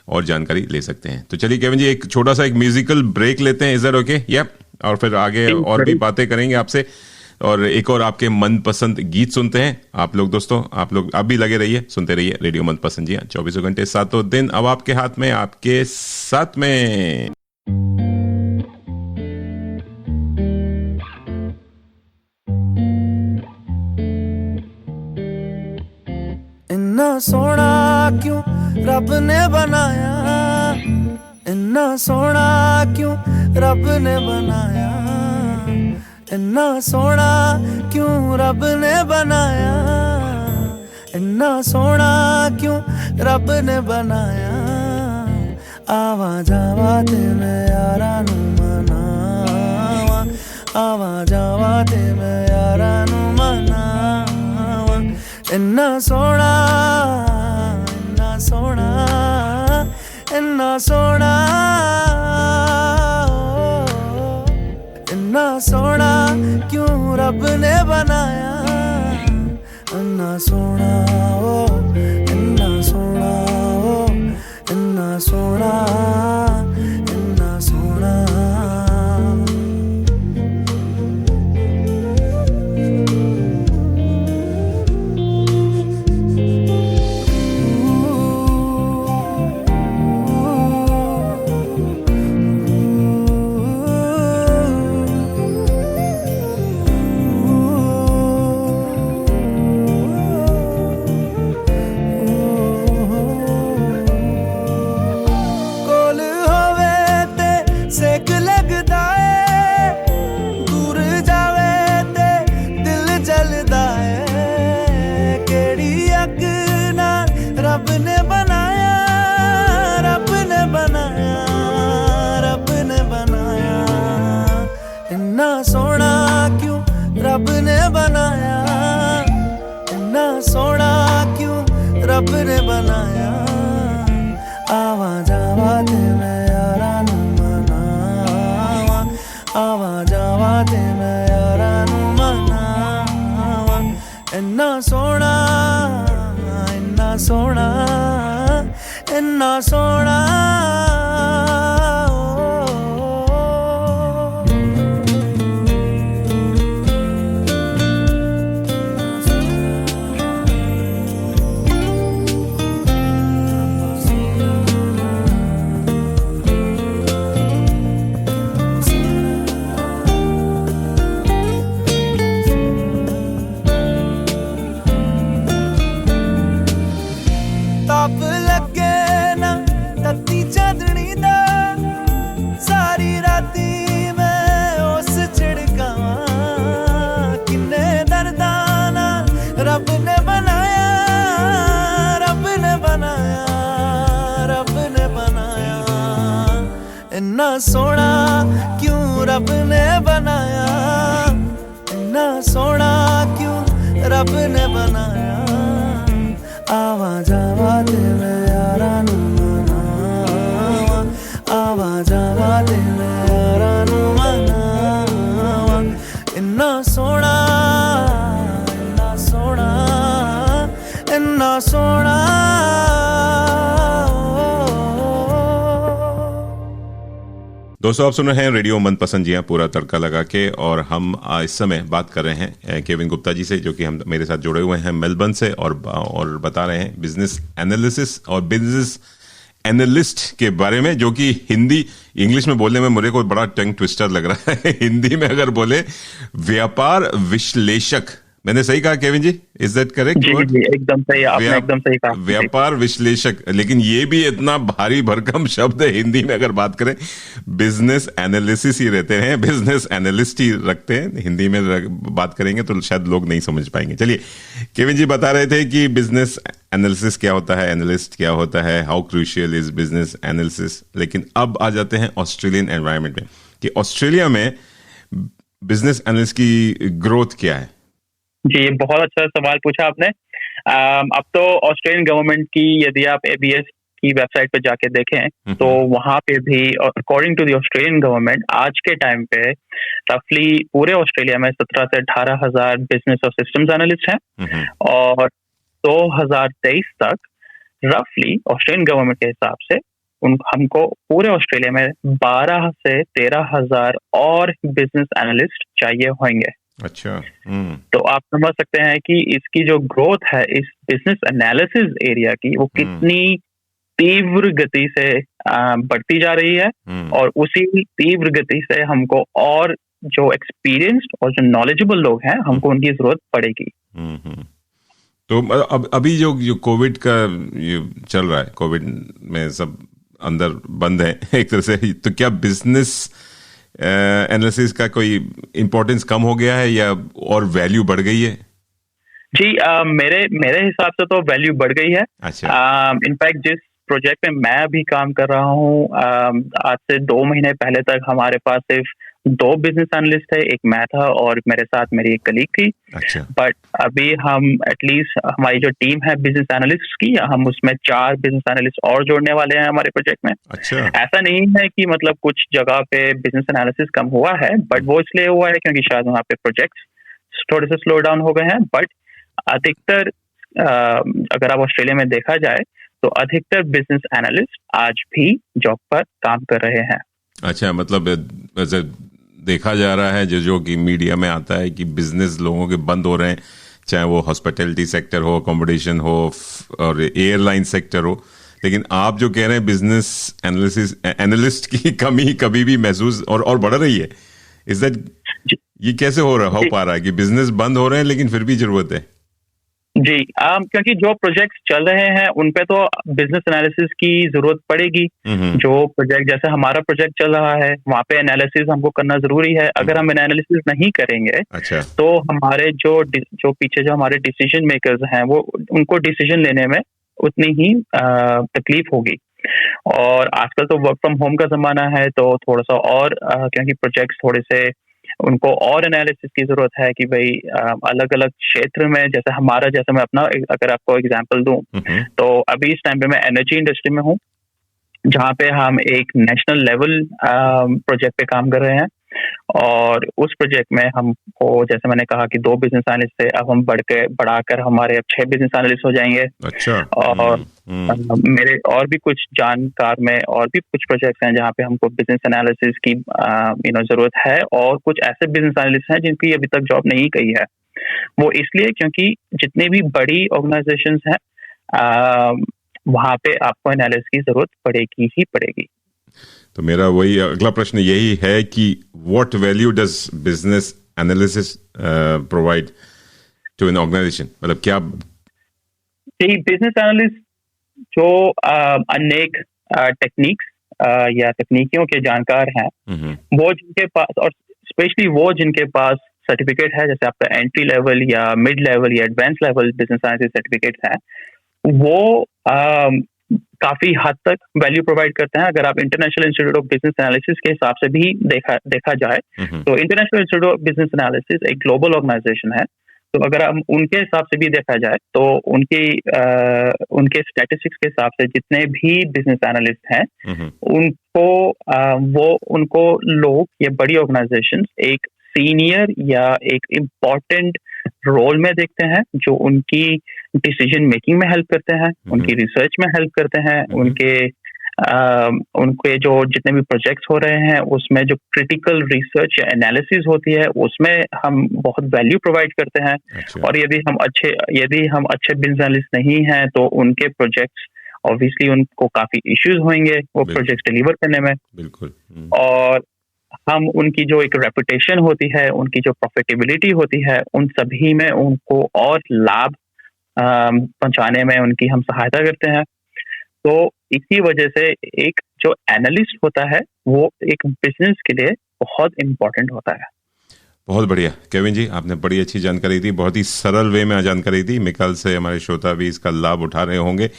और जानकारी ले सकते हैं। तो चलिए केविन जी, एक छोटा सा एक म्यूजिकल ब्रेक लेते हैं, इज दैट ओके? यप, और फिर आगे और भी बातें करेंगे आपसे और एक और आपके मनपसंद गीत सुनते हैं। आप लोग दोस्तों, आप लोग अब भी लगे रहिए, सुनते रहिए रेडियो मनपसंद। जी हाँ, 24 घंटे 7 दिन अब आपके हाथ में, आपके साथ में। इन्ना सोना क्यों रब ने बनाया, इन्ना सोना क्यों रब ने बनाया, इन्ना सोना क्यों रब ने बनाया, इन्ना सोना क्यों रब ने बनाया। आवा जावा ते मैं यारा नू मनावा, आवा जावा ते मैं यारा नू मनावा। इन्ना सोना, इन्ना सोना, इन्ना सोना, इन्ना सोना क्यों रब ने बनाया। इन्ना सोना ओ, इन्ना सोना ओ, इन्ना सोना, इन्ना सोना। रब ने बनाया, रब ने बनाया, रब ने बनाया। इन्ना सोना क्यों रब ने बनाया, इन्ना सोना क्यों रब ने बनाया। आवा जावा ते मैं यारा नू मनावा, आवा जावा ते मैं यारा नू मनावा। इन्ना सोना, इन्ना सोना, इन्ना सोना। तप लगे ना तती रब ने बनाया, रब ने बनाया, रब ने बनाया, इन्ना सोना क्यों रब ने बनाया, इन्ना सोना क्यों रब ने बनाया, आवा जावा दिल यारा नू मनावा, आवा जावा दिल यारा नू मनावा, इन्ना सोना, इन्ना सोना, इन्ना सोना। दोस्तों आप सुन रहे हैं रेडियो मनपसंद, जी हाँ, पूरा तड़का लगा के। और हम इस समय बात कर रहे हैं केविन गुप्ता जी से, जो कि हम मेरे साथ जुड़े हुए हैं मेलबर्न से, और बता रहे हैं बिजनेस एनालिसिस और बिजनेस एनालिस्ट के बारे में, जो कि हिंदी इंग्लिश में बोलने में मुझे कोई बड़ा टंग ट्विस्टर लग रहा है। हिंदी में अगर बोले व्यापार विश्लेषक, मैंने सही कहा Kevin ji? Is that correct? जी, एकदम सही, आपने एकदम सही कहा। व्यापार विश्लेषक, लेकिन ये भी इतना भारी भरकम शब्द है हिंदी में। अगर बात करें, बिजनेस एनालिसिस ही रहते हैं, बिजनेस एनालिस्ट ही रखते हैं, हिंदी में बात करेंगे तो शायद लोग नहीं समझ पाएंगे। चलिए, केविन जी बता रहे थे कि बिजनेस एनालिसिस क्या होता है, एनालिस्ट क्या होता है, how crucial is business analysis. लेकिन अब आ जाते हैं ऑस्ट्रेलियन एनवायरनमेंट में, कि ऑस्ट्रेलिया में बिजनेस एनालिस्ट की ग्रोथ क्या है। जी, ये बहुत अच्छा सवाल पूछा आपने। अब तो ऑस्ट्रेलियन गवर्नमेंट की, यदि आप ABS की वेबसाइट पर जाके देखें तो वहां पे भी, according to the Australian government, आज के टाइम पे रफली पूरे ऑस्ट्रेलिया में 17 से 18 हजार बिजनेस और सिस्टम्स एनालिस्ट हैं, और 2023 तक रफली ऑस्ट्रेलियन गवर्नमेंट के हिसाब से हमको पूरे ऑस्ट्रेलिया में 12 से 13 हजार और बिजनेस एनालिस्ट चाहिए होंगे। अच्छा। तो आप समझ सकते हैं कि इसकी जो ग्रोथ है इस बिजनेस एनालिसिस एरिया की, वो कितनी तीव्र गति से बढ़ती जा रही है, और उसी तीव्र गति से हमको और जो एक्सपीरियंस्ड और जो नॉलेजेबल लोग हैं, हमको उनकी जरूरत पड़ेगी। तो अब अभी जो कोविड का ये चल रहा है, कोविड में सब अंदर बंद है एक तरह से, तो क्या बिजनेस एनालिसिस का कोई इम्पोर्टेंस कम हो गया है या और वैल्यू बढ़ गई है? जी, मेरे हिसाब से तो वैल्यू बढ़ गई है। अच्छा। इनफैक्ट जिस प्रोजेक्ट में मैं अभी काम कर रहा हूँ, आज से 2 महीने पहले तक हमारे पास सिर्फ 2 बिजनेस एनालिस्ट थे, एक मैं था और मेरे साथ मेरी एक कलीग थी। अच्छा। बट अभी हम एटलीस्ट हमारी जो टीम है बिजनेस एनालिस्ट की, हम उसमें 4 बिजनेस एनालिस्ट और जोड़ने वाले हैं हमारे प्रोजेक्ट में। अच्छा। ऐसा नहीं है कि मतलब कुछ जगह पे बिजनेस एनालिसिस कम हुआ है, बट वो इसलिए हुआ है क्योंकि शायद वहाँ पे प्रोजेक्ट्स थोड़े से स्लो डाउन हो गए हैं। बट अधिकतर अगर आप ऑस्ट्रेलिया में देखा जाए तो अधिकतर बिजनेस एनालिस्ट आज भी जॉब पर काम कर रहे हैं। अच्छा, मतलब वैसे देखा जा रहा है जो कि मीडिया में आता है कि बिजनेस लोगों के बंद हो रहे हैं, चाहे वो हॉस्पिटैलिटी सेक्टर हो, अकोमोडेशन हो और एयरलाइन सेक्टर हो, लेकिन आप जो कह रहे हैं बिजनेस एनालिस्ट की कमी कभी भी महसूस और बढ़ रही है। इज दैट, ये कैसे हो पा रहा है कि बिजनेस बंद हो रहे हैं लेकिन फिर भी जरूरत है? जी, क्योंकि जो प्रोजेक्ट्स चल रहे हैं उन पे तो बिजनेस एनालिसिस की जरूरत पड़ेगी। जो प्रोजेक्ट, जैसे हमारा प्रोजेक्ट चल रहा है, वहाँ पे एनालिसिस हमको करना जरूरी है। अगर हम एनालिसिस नहीं करेंगे, अच्छा, तो हमारे जो पीछे जो हमारे डिसीजन मेकर्स हैं, वो उनको डिसीजन लेने में उतनी ही तकलीफ होगी। और आजकल तो वर्क फ्रॉम होम का जमाना है, तो थोड़ा सा और क्योंकि प्रोजेक्ट्स थोड़े से उनको और एनालिसिस की जरूरत है कि भाई अलग अलग क्षेत्र में, जैसे मैं अपना अगर आपको एग्जांपल दूं, तो अभी इस टाइम पे मैं एनर्जी इंडस्ट्री में हूं, जहां पे हम एक नेशनल लेवल प्रोजेक्ट पे काम कर रहे हैं। और उस प्रोजेक्ट में हमको, जैसे मैंने कहा कि 2 बिजनेस एनालिस्ट थे, अब हम बढ़ाकर हमारे अब 6 बिजनेस एनालिस्ट हो जाएंगे। अच्छा। और मेरे और भी कुछ जानकार में और भी कुछ प्रोजेक्ट्स हैं जहाँ पे हमको बिजनेस एनालिसिस की जरूरत है, और कुछ ऐसे बिजनेस एनालिस्ट हैं जिनकी अभी तक जॉब नहीं गई है। वो इसलिए क्योंकि जितनी भी बड़ी ऑर्गेनाइजेशंस हैं, वहाँ पे आपको एनालिस्ट की जरूरत पड़ेगी ही पड़ेगी। तो मेरा वही अगला प्रश्न यही है कि what value does business analysis provide to an organisation? मतलब क्या बिजनेस एनालिस्ट जो अनेक टेक्निक्स या तकनीकियों के जानकार हैं, वो जिनके पास, और स्पेशली वो जिनके पास सर्टिफिकेट है, जैसे आपका एंट्री लेवल या मिड लेवल या advance level business analysis certificate है, वो काफी हद तक वैल्यू प्रोवाइड करते हैं। अगर आप international institute of business analysis के हिसाब से भी देखा जाए तो international institute of business analysis एक ग्लोबल ऑर्गेनाइजेशन है। तो अगर हम उनके हिसाब से भी देखा जाए तो उनके स्टैटिस्टिक्स के हिसाब से जितने भी बिजनेस एनालिस्ट हैं उनको लोग, ये बड़ी ऑर्गेनाइजेशंस एक सीनियर या एक इम्पोर्टेंट रोल में देखते हैं, जो उनकी डिसीजन मेकिंग में हेल्प करते हैं, उनकी रिसर्च में हेल्प करते हैं, उनके जो जितने भी प्रोजेक्ट्स हो रहे हैं उसमें जो क्रिटिकल रिसर्च या एनालिसिस होती है उसमें हम बहुत वैल्यू प्रोवाइड करते हैं। और यदि हम अच्छे बिजनेस एनालिस्ट नहीं हैं तो उनके प्रोजेक्ट्स ऑब्वियसली उनको काफी इश्यूज होंगे वो प्रोजेक्ट्स डिलीवर करने में। बिल्कुल। और हम उनकी जो एक रेपुटेशन होती है, उनकी जो प्रॉफिटेबिलिटी होती है, उन सभी में उनको और लाभ पहुंचाने में उनकी हम सहायता करते हैं। तो इसी वजह से एक जो एनालिस्ट होता है वो एक बिजनेस के लिए बहुत इम्पोर्टेंट होता है। बहुत बढ़िया केविन जी, आपने बड़ी अच्छी जानकारी दी, बहुत ही सरल वे में जानकारी दी। मेरे ख्याल से हमारे श्रोता भी इसका लाभ उठा रहे होंगे।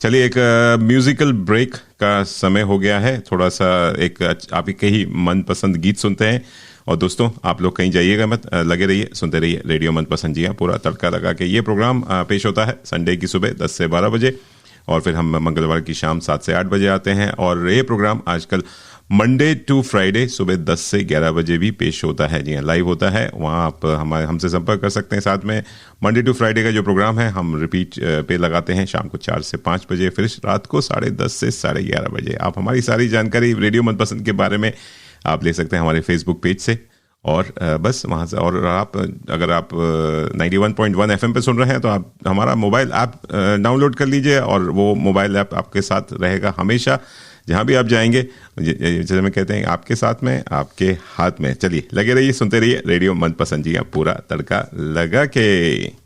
चलिए, एक म्यूजिकल ब्रेक का समय हो गया है। थोड़ा सा एक आप के ही मनपसंद गीत सुनते हैं। और दोस्तों, आप लोग कहीं जाइएगा मत, लगे रहिए, सुनते रहिए रेडियो मनपसंद। जी हाँ, पूरा तड़का लगा के ये प्रोग्राम पेश होता है संडे की सुबह 10 से 12 बजे, और फिर हम मंगलवार की शाम 7 से 8 बजे आते हैं। और ये प्रोग्राम आजकल मंडे टू फ्राइडे सुबह 10 से 11 बजे भी पेश होता है। जी हाँ, लाइव होता है, वहाँ आप हमसे संपर्क कर सकते हैं। साथ में मंडे टू फ्राइडे का जो प्रोग्राम है हम रिपीट पे लगाते हैं शाम को 4 से 5 बजे, फिर रात को 10:30 से 11:30 बजे। आप हमारी सारी जानकारी रेडियो मनपसंद के बारे में आप ले सकते हैं हमारे फेसबुक पेज से, और बस वहाँ से। और आप अगर आप 91.1 FM पे सुन रहे हैं तो आप हमारा मोबाइल ऐप डाउनलोड कर लीजिए, और वो मोबाइल ऐप आपके साथ रहेगा हमेशा, जहाँ भी आप जाएंगे। जैसे मैं कहते हैं, आपके साथ में, आपके हाथ में। चलिए, लगे रहिए, सुनते रहिए रेडियो मनपसंद। जी, आप पूरा तड़का लगा के।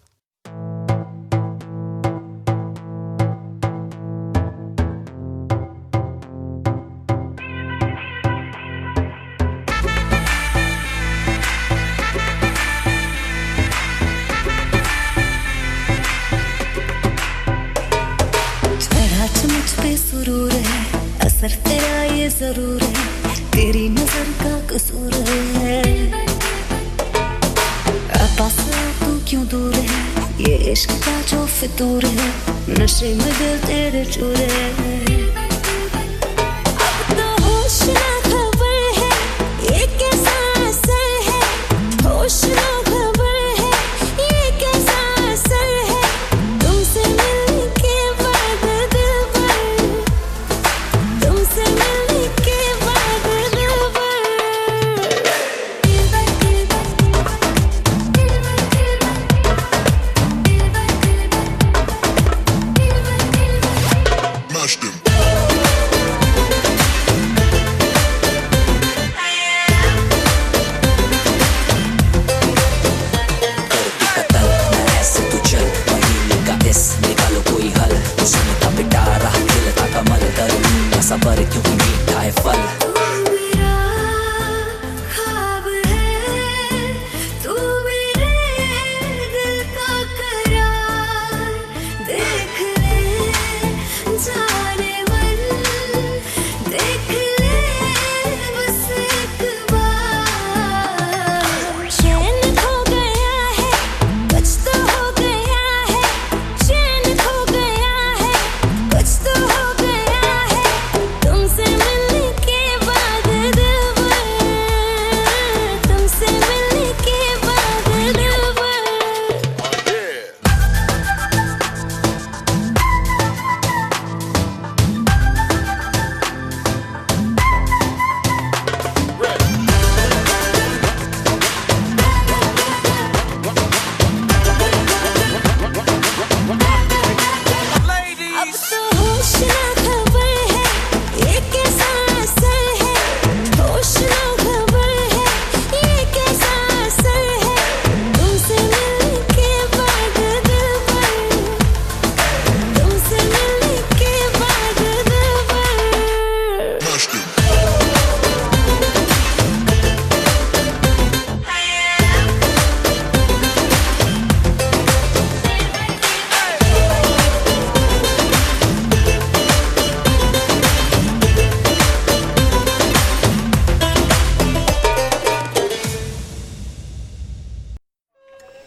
असर तेरा ये जरूर है, तेरी नजर का कसूर है। पास तू क्यों दूर है, ये इश्क का जो फितूर है, नशे में दिल तेरे चूर है। अब तो होश ना खबर है, ये कैसा असर है, होश ना खबर है, ये कैसा असर है, तुमसे मिलने के बाद दिल भर, तुमसे मिलने के बाद दिल भर, Mash them.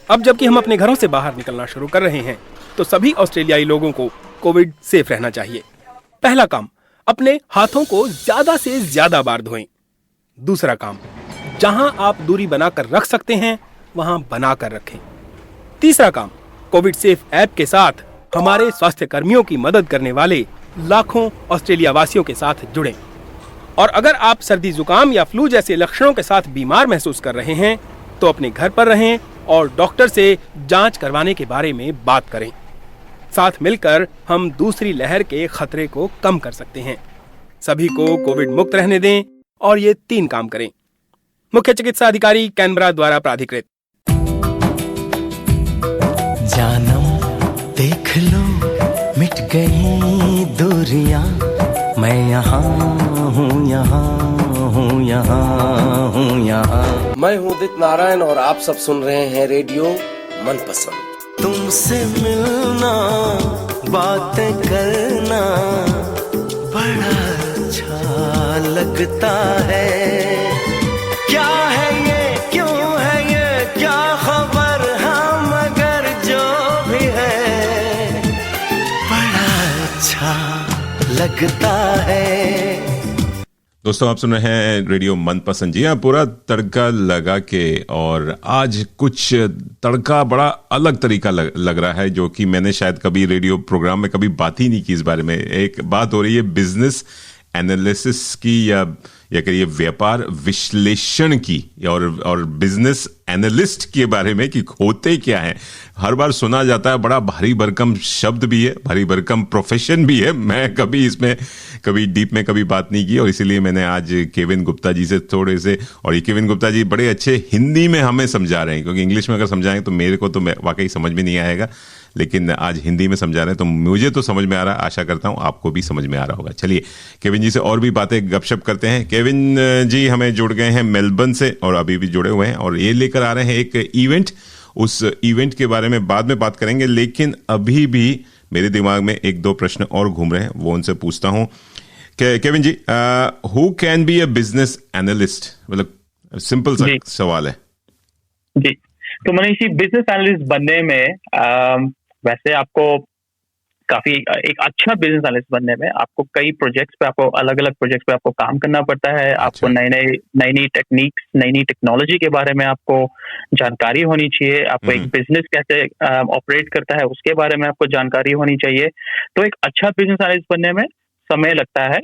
अब जबकि हम अपने घरों से बाहर निकलना शुरू कर रहे हैं, तो सभी ऑस्ट्रेलियाई लोगों को कोविड सेफ रहना चाहिए। पहला काम, अपने हाथों को ज्यादा से ज्यादा बार धोएं। दूसरा काम, जहां आप दूरी बनाकर रख सकते हैं वहां बनाकर रखें। तीसरा काम, कोविड सेफ ऐप के साथ हमारे स्वास्थ्य कर्मियों की मदद करने वाले लाखों ऑस्ट्रेलिया वासियों के साथ जुड़ें। और अगर आप सर्दी जुकाम या फ्लू जैसे लक्षणों के साथ बीमार महसूस कर रहे हैं तो अपने घर पर रहें और डॉक्टर से जांच करवाने के बारे में बात करें। साथ मिलकर हम दूसरी लहर के खतरे को कम कर सकते हैं। सभी को कोविड मुक्त रहने दें और ये 3 काम करें। मुख्य चिकित्सा अधिकारी कैनबरा द्वारा प्राधिकृत। जानम देख लो मिट गई दूरियां, मैं यहाँ हूँ, यहाँ हूँ, यहाँ हूँ, यहाँ। मैं हूँ उदित नारायण और आप सब सुन रहे हैं रेडियो मनपसंद। तुमसे मिलना, बातें करना बड़ा अच्छा लगता है। क्या है ये, क्यों है ये, क्या खबर, हम मगर जो भी है बड़ा अच्छा लगता है। दोस्तों, आप सुन रहे हैं रेडियो मनपसंद। जी हाँ, पूरा तड़का लगा के, और आज कुछ तड़का बड़ा अलग तरीका लग रहा है, जो कि मैंने शायद कभी रेडियो प्रोग्राम में कभी बात ही नहीं की इस बारे में। एक बात हो रही है बिजनेस एनालिसिस की, या कहिए व्यापार विश्लेषण की, और बिजनेस एनालिस्ट के बारे में कि होते क्या है। हर बार सुना जाता है, बड़ा भारी भरकम शब्द भी है, भारी भरकम प्रोफेशन भी है। मैं कभी इसमें कभी डीप में कभी बात नहीं की, और इसीलिए मैंने आज केविन गुप्ता जी से थोड़े से, और ये केविन गुप्ता जी बड़े अच्छे हिंदी में हमें समझा रहे हैं, क्योंकि इंग्लिश में अगर समझाएंगे तो मेरे को तो वाकई समझ में नहीं आएगा, लेकिन आज हिंदी में समझा रहे हैं तो मुझे तो समझ में आ रहा है। आशा करता हूं आपको भी समझ में आ रहा होगा। चलिए केविन जी से और भी बातें गपशप करते हैं। केविन जी हमें जुड़ गए हैं मेलबर्न से, और अभी भी जुड़े हुए हैं, और ये लेकर आ रहे हैं एक इवेंट। उस इवेंट के बारे में बाद में बात करेंगे, लेकिन अभी भी मेरे दिमाग में 1-2 प्रश्न और घूम रहे हैं, वो उनसे पूछता हूं। Kevin ji, who can be a business analyst? मतलब सिंपल सा सवाल है जी। तो मनीष जी, बिजनेस एनालिस्ट बनने में वैसे आपको काफी एक अच्छा बिजनेस एनालिस्ट बनने में आपको कई प्रोजेक्ट्स पे, आपको अलग अलग प्रोजेक्ट्स पे आपको काम करना पड़ता है। आपको नई टेक्निक्स, नई टेक्नोलॉजी के बारे में आपको जानकारी होनी चाहिए। आपको एक बिजनेस कैसे ऑपरेट करता है उसके बारे में आपको जानकारी होनी चाहिए। तो एक अच्छा बिजनेस एनालिस्ट बनने में समय लगता है,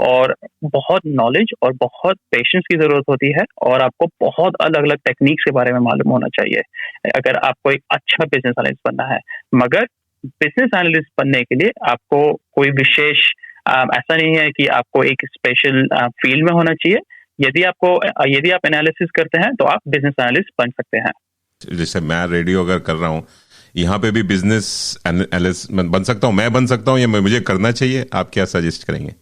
और बहुत नॉलेज और बहुत पेशेंस की जरूरत होती है, और आपको बहुत अलग अलग टेक्निक्स के बारे में मालूम होना चाहिए अगर आपको एक अच्छा बिजनेस एनालिस्ट बनना है। मगर बिजनेस एनालिस्ट बनने के लिए आपको कोई विशेष ऐसा नहीं है कि आपको एक स्पेशल फील्ड में होना चाहिए। यदि आप एनालिसिस करते हैं तो आप बिजनेस एनालिस्ट बन सकते हैं। जैसे मैं रेडियो अगर कर रहा हूँ, यहाँ पे भी बिजनेस एनालिस्ट बन सकता हूँ, मैं बन सकता हूँ, या मुझे करना चाहिए? आप क्या सजेस्ट करेंगे?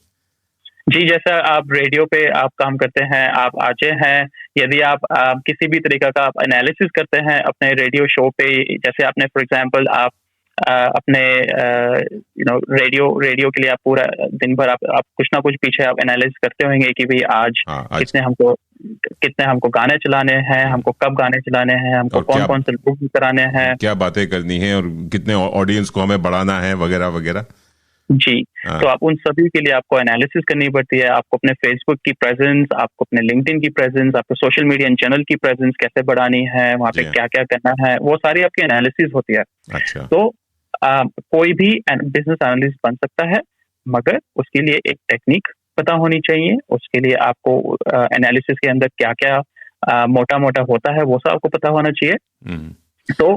जी, जैसा आप रेडियो पे आप काम करते हैं, आप आरजे हैं, यदि आप किसी भी तरीका का आप एनालिसिस करते हैं अपने रेडियो शो पे, जैसे आपने फॉर एग्जांपल आप अपने रेडियो के लिए आप पूरा दिन भर आप कुछ ना कुछ पीछे आप एनालिसिस करते होंगे कि भाई आज कितने हमको गाने चलाने हैं, हमको कब गाने चलाने हैं, हमको कौन कौन से लोग कराने हैं, क्या बातें करनी है, और कितने ऑडियंस को हमें बढ़ाना है, वगैरह वगैरह। जी, तो आप उन सभी के लिए आपको एनालिसिस करनी पड़ती है। आपको अपने फेसबुक की प्रेजेंस, आपको अपने लिंक्डइन की प्रेजेंस, आपको सोशल मीडिया चैनल की प्रेजेंस कैसे बढ़ानी है, वहाँ पे क्या क्या करना है, वो सारी आपकी एनालिसिस होती है। अच्छा। तो कोई भी बिजनेस एनालिस्ट बन सकता है, मगर उसके लिए एक टेक्निक पता होनी चाहिए। उसके लिए आपको एनालिसिस के अंदर क्या क्या मोटा मोटा होता है वो सब आपको पता होना चाहिए। तो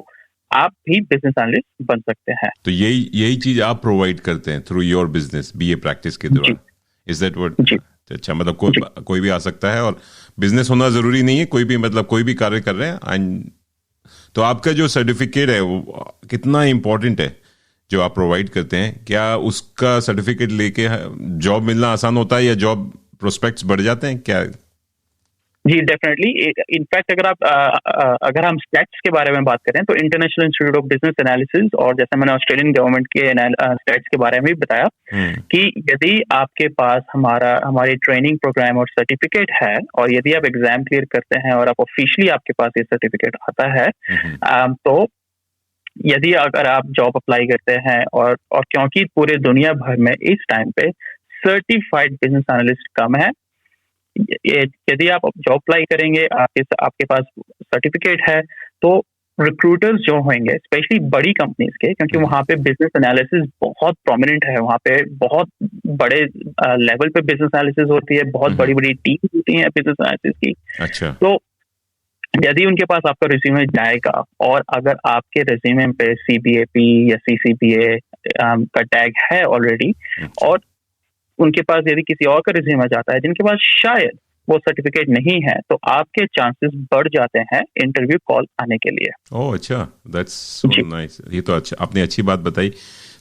आप भी बिजनेस एनालिस्ट बन सकते हैं। तो यही चीज आप प्रोवाइड करते हैं through your business BA practice के दौरान? Is that what? अच्छा, मतलब कोई भी आ सकता है, और बिजनेस होना जरूरी नहीं है, कोई भी मतलब कोई भी कार्य कर रहे हैं। तो आपका जो सर्टिफिकेट है वो कितना इम्पोर्टेंट है जो आप प्रोवाइड करते हैं? क्या उसका सर्टिफिकेट लेके जॉब मिलना आसान होता है, या जॉब प्रोस्पेक्ट्स बढ़ जाते हैं क्या? जी डेफिनेटली। इनफैक्ट अगर हम स्टैट्स के बारे में बात करें तो international institute of business analysis, और जैसे मैंने ऑस्ट्रेलियन गवर्नमेंट के स्टैट्स के बारे में भी बताया कि यदि आपके पास हमारी ट्रेनिंग प्रोग्राम और सर्टिफिकेट है, और यदि आप एग्जाम क्लियर करते हैं और आप ऑफिशियली आपके पास ये सर्टिफिकेट आता है, तो यदि अगर आप जॉब अप्लाई करते हैं और क्योंकि पूरे दुनिया भर में इस टाइम पे सर्टिफाइड बिजनेस एनालिस्ट कम है, यदि आप जॉब अप्लाई करेंगे, आपके पास सर्टिफिकेट है, तो रिक्रूटर्स जो होंगे स्पेशली बड़ी कंपनीज के, क्योंकि वहां पे बिजनेस एनालिसिस बहुत प्रोमिनेंट है, वहां पे बहुत बड़े लेवल पे बिजनेस एनालिसिस होती है, बहुत बड़ी बड़ी टीम होती है बिजनेस एनालिसिस की। अच्छा। तो यदि उनके पास आपका रिज्यूमे जाएगा और अगर आपके रिज्यूमे पे CBAP या CCPA का टैग है ऑलरेडी, और उनके पास यदि किसी और का रिज्यूमे जाता है जिनके पास शायद वो सर्टिफिकेट नहीं है, तो आपके चांसेस बढ़ जाते हैं इंटरव्यू कॉल आने के लिए। ओह अच्छा, दैट्स सो नाइस। ये तो अच्छा, आपने अच्छी बात बताई।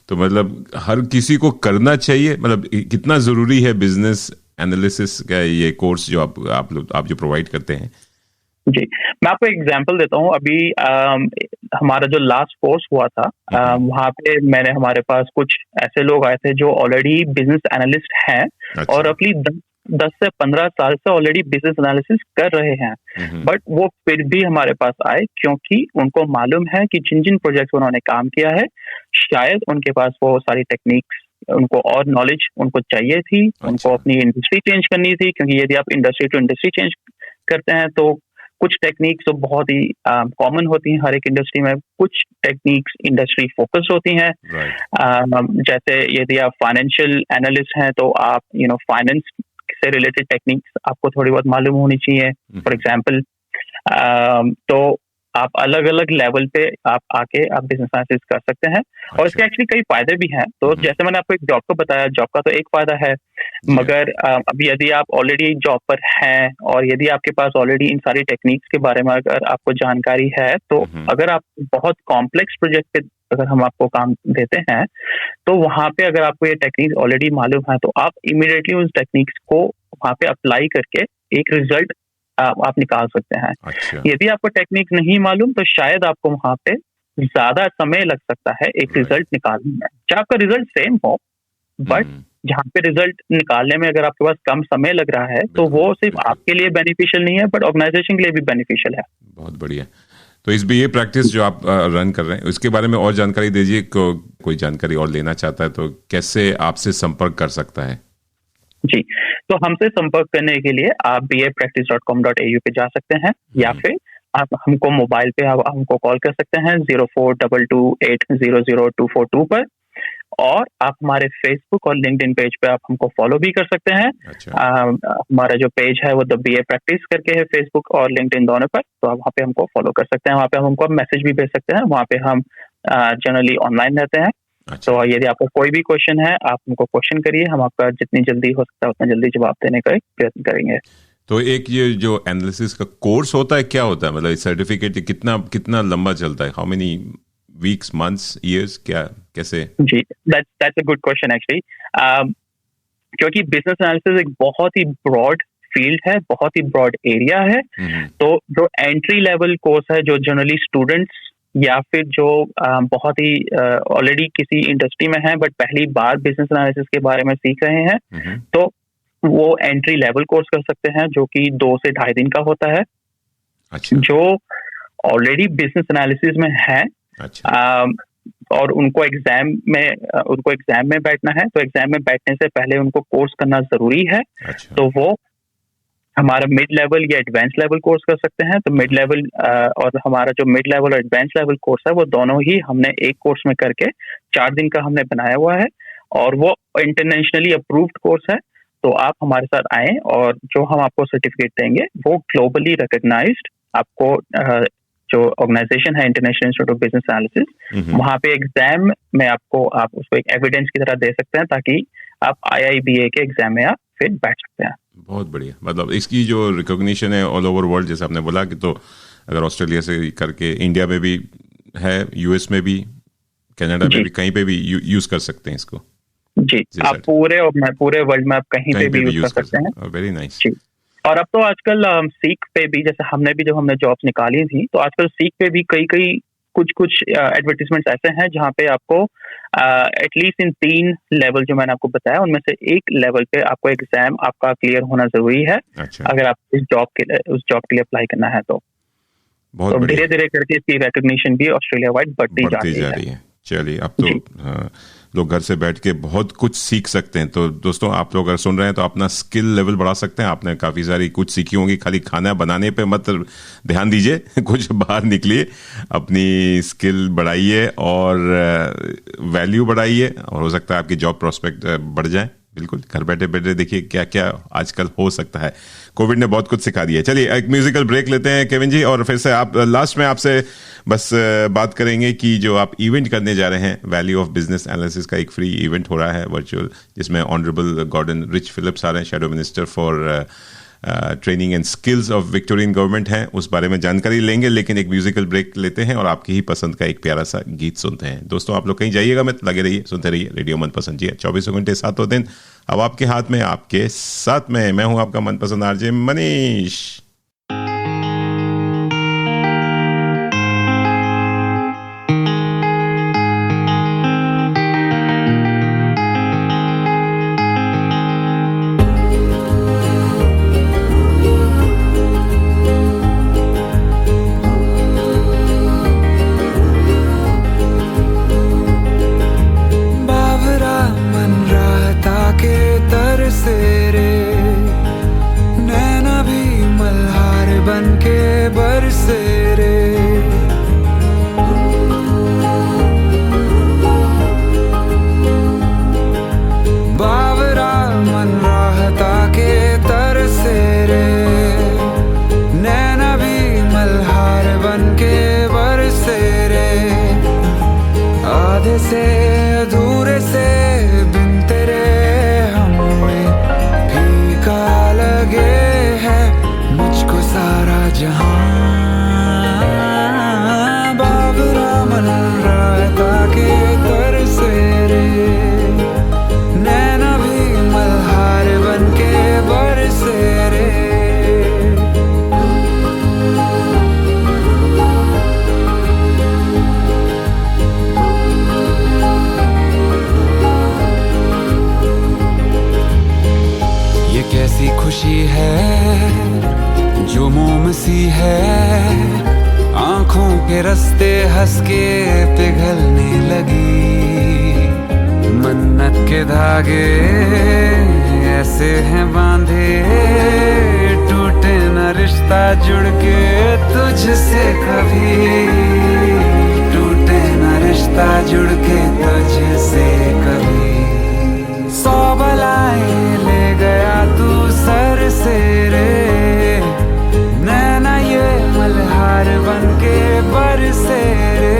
तो मतलब हर किसी को करना चाहिए, मतलब कितना जरूरी है बिजनेस एनालिसिस का ये कोर्स जो आप जो प्रोवाइड करते हैं? जी, मैं आपको एग्जांपल देता हूँ। अभी हमारा जो लास्ट कोर्स हुआ था, वहाँ पे हमारे पास कुछ ऐसे लोग आए थे जो ऑलरेडी बिजनेस एनालिस्ट हैं। अच्छा। और अपनी 10 से 15 साल से ऑलरेडी बिजनेस एनालिसिस कर रहे हैं, बट वो फिर भी हमारे पास आए क्योंकि उनको मालूम है कि जिन जिन प्रोजेक्ट उन्होंने काम किया है, शायद उनके पास वो सारी टेक्निक्स, उनको और नॉलेज उनको चाहिए थी। अच्छा। उनको अपनी इंडस्ट्री चेंज करनी थी, क्योंकि यदि आप इंडस्ट्री टू इंडस्ट्री चेंज करते हैं तो कुछ टेक्निक्स तो बहुत ही कॉमन होती हैं हर एक इंडस्ट्री में, कुछ टेक्निक्स इंडस्ट्री फोकस्ड होती हैं। जैसे यदि आप फाइनेंशियल एनालिस्ट हैं तो आप फाइनेंस से रिलेटेड टेक्निक्स आपको थोड़ी बहुत मालूम होनी चाहिए। फॉर एग्जांपल, तो आप अलग अलग लेवल पे आप आके आप बिजनेस एनालिसिस कर सकते हैं। और इसके एक्चुअली कई फायदे भी हैं। तो जैसे मैंने आपको एक जॉब का बताया, जॉब का तो एक फायदा है, मगर अभी यदि आप ऑलरेडी जॉब पर हैं और यदि आपके पास ऑलरेडी इन सारी टेक्निक्स के बारे में अगर आपको जानकारी है, तो अगर आप बहुत कॉम्प्लेक्स प्रोजेक्ट पे अगर हम आपको काम देते हैं, तो वहां पे अगर आपको ये टेक्निक्स ऑलरेडी मालूम है, तो आप इमीडिएटली उस टेक्निक्स को वहां पे अप्लाई करके एक रिजल्ट आप निकाल सकते हैं। अच्छा। यदि आपको टेक्निक नहीं मालूम तो शायद आपको वहां पे ज्यादा समय लग सकता है एक रिजल्ट निकालने में। चाहे आपका रिजल्ट सेम हो, बट जहाँ पे रिजल्ट निकालने में अगर आपके पास कम समय लग रहा है, तो वो सिर्फ आपके लिए बेनिफिशियल नहीं है, बट ऑर्गेनाइजेशन के लिए भी बेनिफिशियल है। बहुत बढ़िया। तो इस ये प्रैक्टिस जो आप रन कर रहे हैं, उसके बारे में और जानकारी दीजिए। कोई जानकारी और लेना चाहता है तो कैसे आपसे संपर्क कर सकता है? जी, तो हमसे संपर्क करने के लिए आप bapractice.com.au पे जा सकते हैं, या फिर आप हमको मोबाइल पे आप हमको कॉल कर सकते हैं 0422800242 पर, और आप हमारे फेसबुक और लिंक्डइन पेज पे आप हमको फॉलो भी कर सकते हैं। अच्छा। हमारा जो पेज है वो द BA प्रैक्टिस करके है फेसबुक और लिंक्डइन दोनों पर, तो आप वहाँ पे हमको फॉलो कर सकते हैं। वहाँ पे हम हमको मैसेज भी भेज सकते हैं, वहाँ पे हम जनरली ऑनलाइन रहते हैं। अच्छा। तो यदि आपको कोई भी क्वेश्चन है, आप हमको क्वेश्चन करिए, हम आपका जितनी जल्दी हो सकता है उतना जल्दी जवाब देने का प्रयत्न करेंगे। तो एक ये जो एनालिसिस का कोर्स होता है, क्या होता है? मतलब सर्टिफिकेट कितना लंबा चलता है? How many weeks, months, years, क्या, कैसे? जी, that's a good question actually. क्योंकि बिजनेस एनालिसिस एक बहुत ही ब्रॉड फील्ड है, बहुत ही ब्रॉड एरिया है। तो जो एंट्री लेवल कोर्स है, जो जनरली स्टूडेंट्स या फिर जो बहुत ही ऑलरेडी किसी इंडस्ट्री में है बट पहली बार बिजनेस एनालिसिस के बारे में सीख रहे हैं, तो वो एंट्री लेवल कोर्स कर सकते हैं, जो कि 2 से 2.5 दिन का होता है। अच्छा। जो ऑलरेडी बिजनेस एनालिसिस में है। अच्छा। और उनको एग्जाम में बैठना है, तो एग्जाम में बैठने से पहले उनको कोर्स करना जरूरी है। अच्छा। तो वो हमारा मिड लेवल या एडवांस लेवल कोर्स कर सकते हैं। तो मिड लेवल और हमारा जो मिड लेवल और एडवांस लेवल कोर्स है, वो दोनों ही हमने एक कोर्स में करके 4 दिन का हमने बनाया हुआ है, और वो इंटरनेशनली अप्रूव्ड कोर्स है। तो आप हमारे साथ आएं, और जो हम आपको सर्टिफिकेट देंगे वो ग्लोबली रिकॉग्नाइज्ड, आपको जो ऑर्गेनाइजेशन है international institute of business analysis, वहाँ पे एग्जाम में आप उसको एक एविडेंस की तरह दे सकते हैं, ताकि आप IIBA के एग्जाम में आप फिर बैठ सकते हैं। बहुत बढ़िया। मतलब इसकी जो रिकॉग्निशन है ऑल ओवर वर्ल्ड, जैसे आपने बोला कि, तो अगर ऑस्ट्रेलिया से करके इंडिया में भी है, US में भी, कनाडा में भी, कहीं पे भी यूज कर सकते हैं इसको। जी, आप पूरे वर्ल्ड में आप कहीं पे भी यूज कर सकते हैं। Very nice. और अब तो आजकल सीक पे भी, जैसे जब हमने जॉब्स निकाली थी, तो आजकल सीक पे भी कई कुछ एडवर्टीजमेंट्स ऐसे हैं जहाँ पे आपको एटलीस्ट इन 3 लेवल जो मैंने आपको बताया उनमें से एक लेवल पे आपको एग्जाम आपका क्लियर होना जरूरी है। अच्छा। अगर आप उस जॉब के लिए अप्लाई करना है तो बहुत धीरे धीरे करके इसकी रिकॉग्निशन भी ऑस्ट्रेलिया वाइड बढ़ती जा रही है। चलिए, अब तो लोग घर से बैठ के बहुत कुछ सीख सकते हैं। तो दोस्तों, आप लोग अगर सुन रहे हैं तो अपना स्किल लेवल बढ़ा सकते हैं। आपने काफ़ी सारी कुछ सीखी होंगी, खाली खाना बनाने पे मत ध्यान दीजिए, कुछ बाहर निकलिए, अपनी स्किल बढ़ाइए और वैल्यू बढ़ाइए, और हो सकता है आपकी जॉब प्रोस्पेक्ट बढ़ जाए। बिल्कुल, घर बैठे बैठे देखिए क्या क्या आजकल हो सकता है। कोविड ने बहुत कुछ सिखा दिया है। चलिए एक म्यूजिकल ब्रेक लेते हैं केविन जी, और फिर से आप लास्ट में आपसे बस बात करेंगे कि जो आप इवेंट करने जा रहे हैं, वैल्यू ऑफ बिजनेस एनालिसिस का एक फ्री इवेंट हो रहा है वर्चुअल, जिसमें ऑनरेबल गॉर्डन रिच फिलिप्स आ रहे हैं, shadow minister for training and skills of Victorian government हैं, उस बारे में जानकारी लेंगे। लेकिन एक म्यूजिकल ब्रेक लेते हैं और आपकी ही पसंद का एक प्यारा सा गीत सुनते हैं। दोस्तों, आप लोग कहीं जाइएगा मत, लगे रहिए, सुनते रहिए रेडियो मनपसंद जी, 24 घंटे 7 दिन अब आपके हाथ में, आपके साथ में। मैं हूं आपका मनपसंद आरजे मनीष। हंस के पिघलने लगी, मन्नत के धागे ऐसे हैं बांधे, टूटे न रिश्ता जुड़ के तुझसे कभी, टूटे न रिश्ता जुड़ के तुझसे कभी। 100 बलाएं ले गया तू सर से रे, नैना ये मल्हार बन के बरसे रे।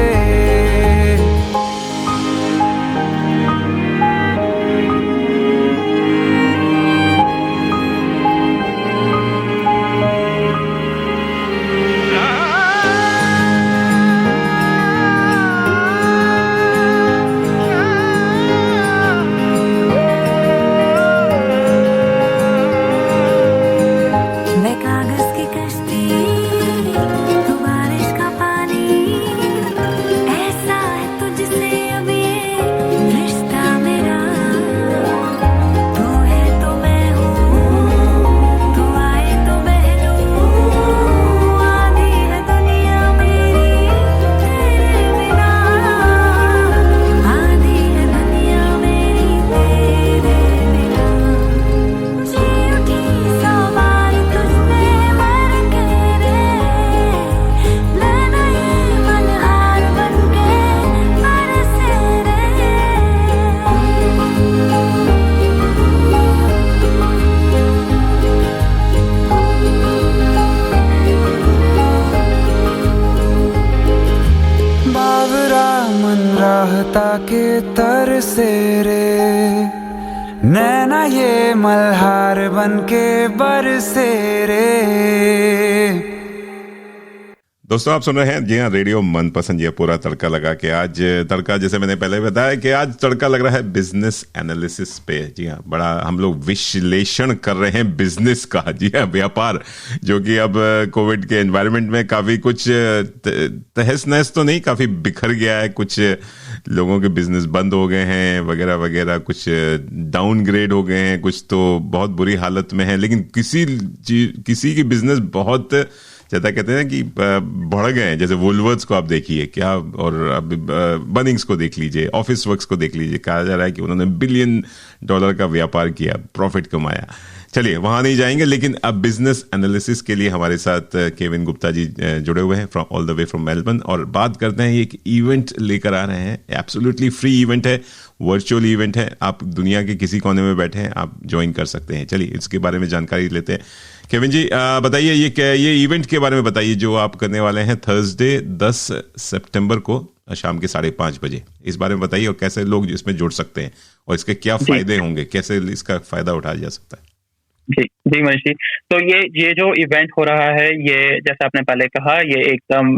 के तर से रे, नैना ये मल्हार बन के बरसे रे। दोस्तों आप सुन रहे हैं जी हाँ रेडियो मनपसंद, ये पूरा तड़का लगा के आज तड़का, जैसे मैंने पहले बताया कि आज तड़का लग रहा है बिजनेस एनालिसिस पे। जी हाँ, बड़ा हम लोग विश्लेषण कर रहे हैं बिजनेस का, जी हाँ व्यापार, जो कि अब कोविड के एनवायरनमेंट में काफी कुछ तहस नहस तो नहीं, काफी बिखर गया है। कुछ लोगों के बिजनेस बंद हो गए हैं वगैरह वगैरह, कुछ डाउनग्रेड हो गए हैं, कुछ तो बहुत बुरी हालत में है। लेकिन किसी की बिजनेस बहुत ज्यादा कहते हैं कि बढ़ गए हैं। जैसे वुलवर्ड्स को आप देखिए क्या, और अब बनिंग्स को देख लीजिए, ऑफिस वर्क्स को देख लीजिए, कहा जा रहा है कि उन्होंने $1 बिलियन का व्यापार किया, प्रॉफिट कमाया। चलिए वहां नहीं जाएंगे, लेकिन अब बिजनेस एनालिसिस के लिए हमारे साथ केविन गुप्ता जी जुड़े हुए हैं from all the way from Melbourne, और बात करते हैं एक इवेंट लेकर आ रहे हैं। एब्सोल्युटली फ्री इवेंट है, वर्चुअल इवेंट है, आप दुनिया के किसी कोने में बैठे हैं, आप ज्वाइन कर सकते हैं। चलिए इसके बारे में जानकारी लेते हैं। केविन जी बताइए ये इवेंट के बारे में बताइए जो आप करने वाले हैं थर्सडे 10 सितंबर को शाम के 5:30 बजे। इस बारे में बताइए और कैसे लोग इसमें जुड़ सकते हैं और इसके क्या फायदे होंगे, कैसे इसका फायदा उठाया जा सकता है। जी मनीष जी, तो ये जो इवेंट हो रहा है, ये जैसे आपने पहले कहा, ये एकदम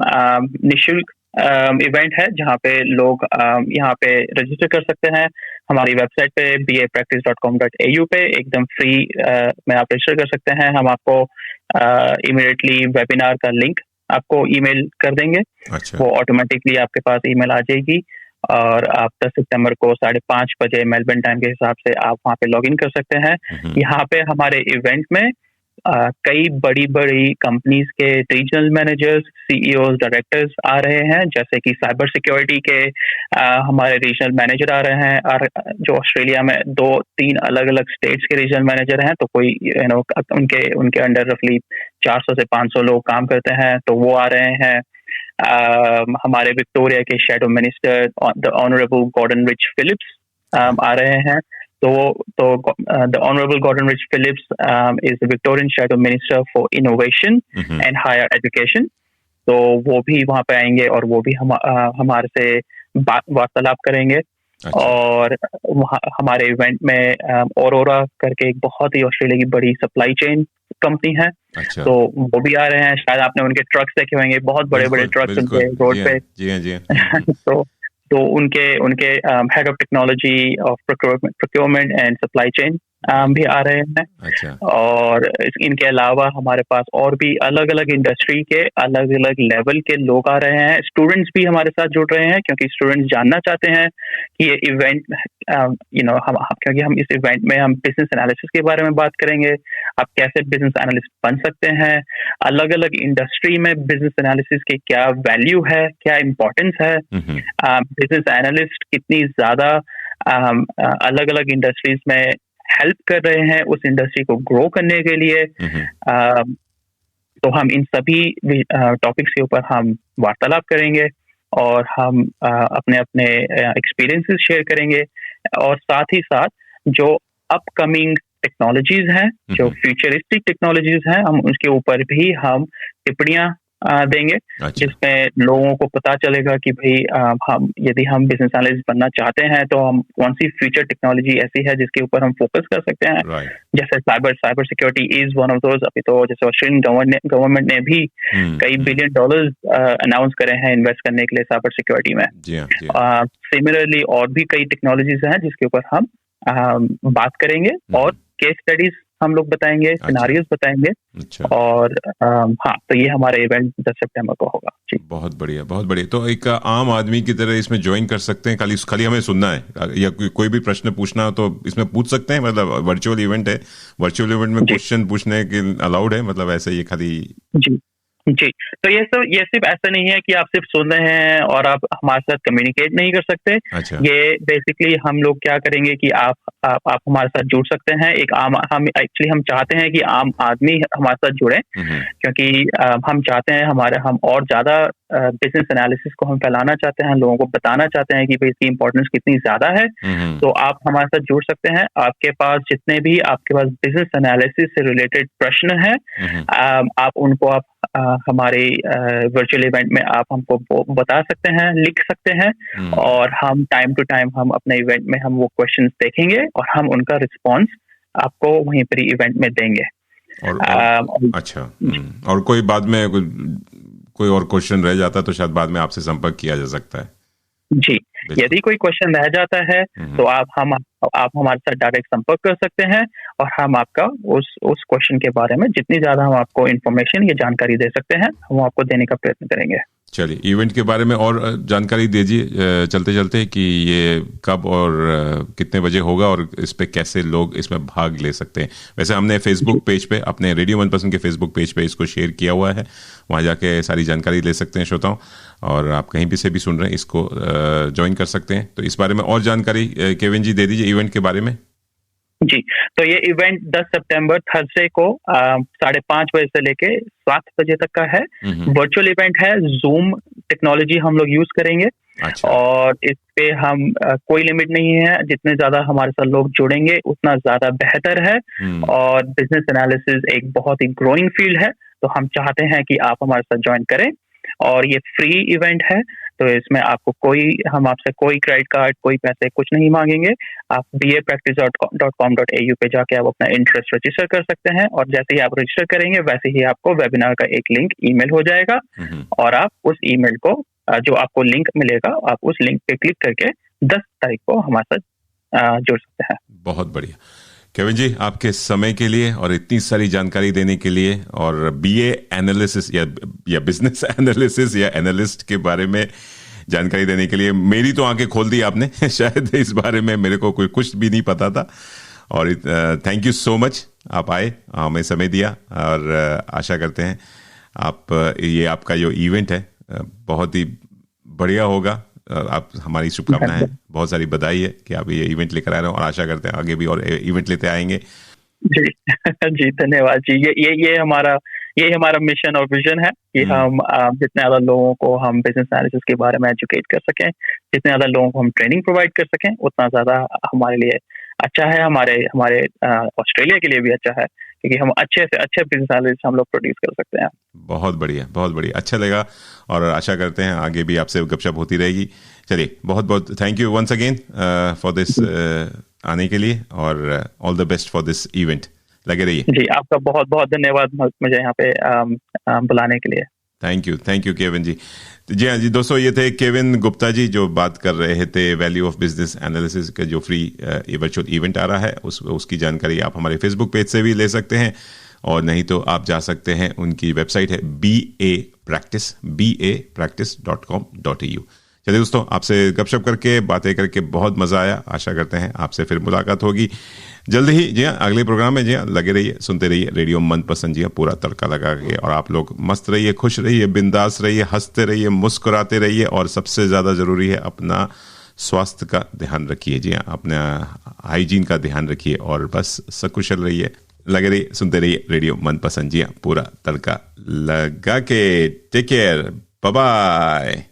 निःशुल्क इवेंट है, जहाँ पे लोग यहाँ पे रजिस्टर कर सकते हैं। हमारी वेबसाइट पे bapractice.com.au पे एकदम फ्री में आप रजिस्टर कर सकते हैं। हम आपको इमीडिएटली वेबिनार का लिंक आपको ईमेल कर देंगे। अच्छा। वो ऑटोमेटिकली आपके पास ईमेल आ जाएगी और आप 10 सितंबर को 5:30 बजे मेलबर्न टाइम के हिसाब से आप वहाँ पे लॉग इन कर सकते हैं। यहाँ पे हमारे इवेंट में कई बड़ी बड़ी कंपनीज के रीजनल मैनेजर्स, सीईओज, डायरेक्टर्स आ रहे हैं, जैसे कि साइबर सिक्योरिटी के हमारे रीजनल मैनेजर आ रहे हैं, और जो ऑस्ट्रेलिया में 2-3 अलग अलग स्टेट्स के रीजनल मैनेजर हैं, तो कोई उनके अंडर रफली 400 से 500 लोग काम करते हैं, तो वो आ रहे हैं। हमारे विक्टोरिया के shadow minister the honourable Gordon Rich Phillips आ रहे हैं। तो the Honorable Gordon Rich Phillips is the Victorian Shadow Minister for Innovation and Higher Education. तो वो भी वहाँ पे आएंगे और वो भी हमारे से वार्तालाप करेंगे। अच्छा। और हमारे इवेंट में औरोरा करके एक बहुत ही ऑस्ट्रेलिया की बड़ी सप्लाई चेन कंपनी है। अच्छा। तो वो भी आ रहे हैं। शायद आपने उनके ट्रक्स देखे होंगे, बहुत बड़े बड़े ट्रक्स उनके रोड पे। जी हाँ। तो उनके head of technology of procurement and supply chain भी आ रहे हैं। अच्छा। और इनके अलावा हमारे पास और भी अलग अलग इंडस्ट्री के अलग अलग लेवल के लोग आ रहे हैं। स्टूडेंट्स भी हमारे साथ जुड़ रहे हैं, क्योंकि स्टूडेंट्स जानना चाहते हैं कि ये इवेंट क्योंकि हम इस इवेंट में हम बिजनेस एनालिसिस के बारे में बात करेंगे। आप कैसे बिजनेस एनालिस्ट बन सकते हैं, अलग अलग इंडस्ट्री में बिजनेस एनालिसिस की क्या वैल्यू है, क्या इम्पोर्टेंस है, बिजनेस एनालिस्ट कितनी ज्यादा अलग अलग इंडस्ट्रीज में हेल्प कर रहे हैं उस इंडस्ट्री को ग्रो करने के लिए। तो हम इन सभी टॉपिक्स के ऊपर हम वार्तालाप करेंगे और हम अपने अपने एक्सपीरियंसेस शेयर करेंगे, और साथ ही साथ जो अपकमिंग टेक्नोलॉजीज हैं, जो फ्यूचरिस्टिक टेक्नोलॉजीज हैं, हम उसके ऊपर भी हम टिप्पणियां देंगे। अच्छा। जिसमें लोगों को पता चलेगा कि भाई यदि हम बिजनेस एनालिस्ट बनना चाहते हैं तो हम कौन सी फ्यूचर टेक्नोलॉजी ऐसी है जिसके ऊपर हम फोकस कर सकते हैं। जैसे cyber security is one of those. अभी तो जैसे ऑस्ट्रेलियन गवर्नमेंट ने भी कई $1 बिलियन अनाउंस करे हैं इन्वेस्ट करने के लिए साइबर सिक्योरिटी में। सिमिलरली और भी कई टेक्नोलॉजीज हैं जिसके ऊपर हम बात करेंगे और केस स्टडीज हम लोग बताएंगे, सिनारियोज बताएंगे। अच्छा। और हाँ, तो ये हमारा इवेंट 10 सितंबर को होगा। जी, बहुत बढ़िया, बहुत बढ़िया। तो एक आम आदमी की तरह इसमें ज्वाइन कर सकते हैं, खाली हमें सुनना है, या कोई भी प्रश्न पूछना हो तो इसमें पूछ सकते हैं। मतलब वर्चुअल इवेंट है, वर्चुअल इवेंट में क्वेश्चन पूछने के अलाउड है, मतलब ऐसे ये खाली। जी, तो ये सिर्फ ऐसा नहीं है कि आप सिर्फ सुन रहे हैं और आप हमारे साथ कम्युनिकेट नहीं कर सकते। अच्छा। ये बेसिकली हम लोग क्या करेंगे कि आप हमारे साथ जुड़ सकते हैं। हम चाहते हैं कि आम आदमी हमारे साथ जुड़े, क्योंकि हम चाहते हैं हम और ज्यादा बिजनेस एनालिसिस को हम फैलाना चाहते हैं, लोगों को बताना चाहते हैं कि भाई इसकी इंपॉर्टेंस कितनी ज्यादा है। तो आप हमारे साथ जुड़ सकते हैं। आपके पास जितने भी आपके पास बिजनेस एनालिसिस से रिलेटेड प्रश्न हैं, आप उनको हमारे वर्चुअल इवेंट में आप हमको बता सकते हैं, लिख सकते हैं, और हम टाइम टू टाइम हम अपने इवेंट में हम वो क्वेश्चंस देखेंगे और हम उनका रिस्पॉन्स आपको वहीं पर इवेंट में देंगे। अच्छा। और कोई बाद में कोई और क्वेश्चन रह जाता है तो शायद बाद में आपसे संपर्क किया जा सकता है। जी, यदि कोई क्वेश्चन रह जाता है तो आप हमारे साथ डायरेक्ट संपर्क कर सकते हैं और हम आपका उस क्वेश्चन के बारे में जितनी ज्यादा हम आपको इन्फॉर्मेशन या जानकारी दे सकते हैं हम आपको देने का प्रयत्न करेंगे। चलिए, इवेंट के बारे में और जानकारी दीजिए चलते चलते कि ये कब और कितने बजे होगा और इस पे कैसे लोग इसमें भाग ले सकते हैं। वैसे हमने फेसबुक पेज पे, अपने रेडियो मनपसंद के फेसबुक पेज पे इसको शेयर किया हुआ है, वहाँ जाके सारी जानकारी ले सकते हैं श्रोताओं, और आप कहीं भी से भी सुन रहे हैं इसको ज्वाइन कर सकते हैं। तो इस बारे में और जानकारी केविन जी दे दीजिए इवेंट के बारे में। जी, तो ये इवेंट 10 सितंबर थर्सडे को 5:30 बजे से लेके 7 बजे तक का है। वर्चुअल इवेंट है, जूम टेक्नोलॉजी हम लोग यूज करेंगे। अच्छा। और इस पे हम कोई लिमिट नहीं है, जितने ज्यादा हमारे साथ लोग जुड़ेंगे उतना ज्यादा बेहतर है। और बिजनेस एनालिसिस एक बहुत ही ग्रोइंग फील्ड है, तो हम चाहते हैं कि आप हमारे साथ ज्वाइन करें। और ये फ्री इवेंट है, तो इसमें हम आपसे कोई क्रेडिट कार्ड, कोई पैसे कुछ नहीं मांगेंगे। आप bapractice.com.au पे जाके आप अपना इंटरेस्ट रजिस्टर कर सकते हैं, और जैसे ही आप रजिस्टर करेंगे वैसे ही आपको वेबिनार का एक लिंक ईमेल हो जाएगा, और आप उस ईमेल को जो आपको लिंक मिलेगा आप उस लिंक पे क्लिक करके 10 तारीख को हमारे साथ जुड़ सकते हैं। बहुत बढ़िया केविन जी, आपके समय के लिए और इतनी सारी जानकारी देने के लिए, और बीए एनालिसिस या बिजनेस एनालिसिस या एनालिस्ट के बारे में जानकारी देने के लिए मेरी तो आंखें खोल दी आपने। शायद इस बारे में मेरे को कोई कुछ भी नहीं पता था, और थैंक यू सो मच, आप आए, हमें समय दिया, और आशा करते हैं आपका जो इवेंट है बहुत ही बढ़िया होगा। आप हमारी शुभकामनाएं हैं, बहुत सारी बधाई है कि आप ये इवेंट लेकर आ रहे हो, और आशा करते हैं आगे भी और इवेंट लेते आएंगे। जी जी, धन्यवाद जी। ये हमारा मिशन और विजन है कि हम जितने ज्यादा लोगों को हम बिजनेस एनालिसिस के बारे में एजुकेट कर सकें, जितने ज्यादा लोगों को हम ट्रेनिंग प्रोवाइड कर सकें, उतना ज्यादा हमारे लिए अच्छा है, हमारे ऑस्ट्रेलिया के लिए भी अच्छा है, क्योंकि हम अच्छे से अच्छे बिजनेस एनालिस्ट हम लोग प्रोड्यूस कर सकते हैं। बहुत बढ़िया, बहुत बढ़िया, अच्छा लगा, और आशा करते हैं आगे भी आपसे गपशप होती रहेगी। चलिए, बहुत बहुत thank you once again for this आने के लिए, और all the best for this event. लगे रहिए। जी, आपका बहुत बहुत धन्यवाद मुझे यहाँ पे बुलाने के लिए। थैंक यू केविन जी। जी हाँ जी दोस्तों, ये थे केविन गुप्ता जी जो बात कर रहे the value of business analysis का जो फ्री वर्चुअल इवेंट आ रहा है, उसकी जानकारी आप हमारे फेसबुक पेज से भी ले सकते हैं, और नहीं तो आप जा सकते हैं, उनकी वेबसाइट है bapractice.com.au। चलिए दोस्तों, आपसे गपशप करके, बातें करके बहुत मजा आया। आशा करते हैं आपसे फिर मुलाकात होगी जल्द ही। जी हाँ, अगले प्रोग्राम में जी हाँ लगे रहिए, सुनते रहिए रेडियो मनपसंद। जी हाँ, पूरा तड़का लगा के, और आप लोग मस्त रहिए, खुश रहिए, बिंदास रहिए, हंसते रहिए, मुस्कुराते रहिए, और सबसे ज्यादा जरूरी है अपना स्वास्थ्य का ध्यान रखिए। जी हाँ, अपना हाइजीन का ध्यान रखिए, और बस सकुशल रहिए, लगे रहिए, सुनते रहिए रेडियो मनपसंद। जी हाँ, पूरा तड़का लगा के। Take care, bye bye.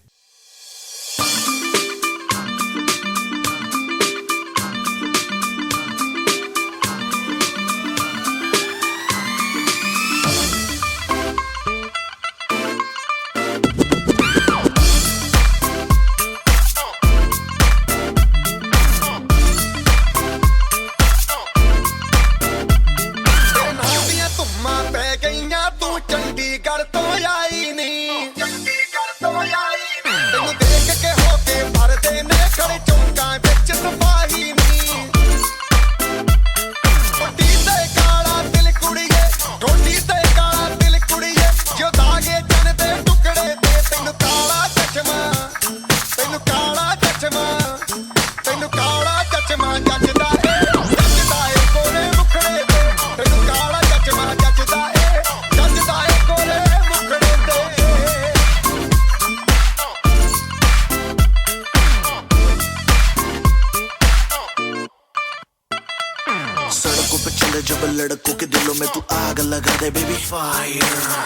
लड़कों के दिलों में तू आग लगा दे बेबी फायर,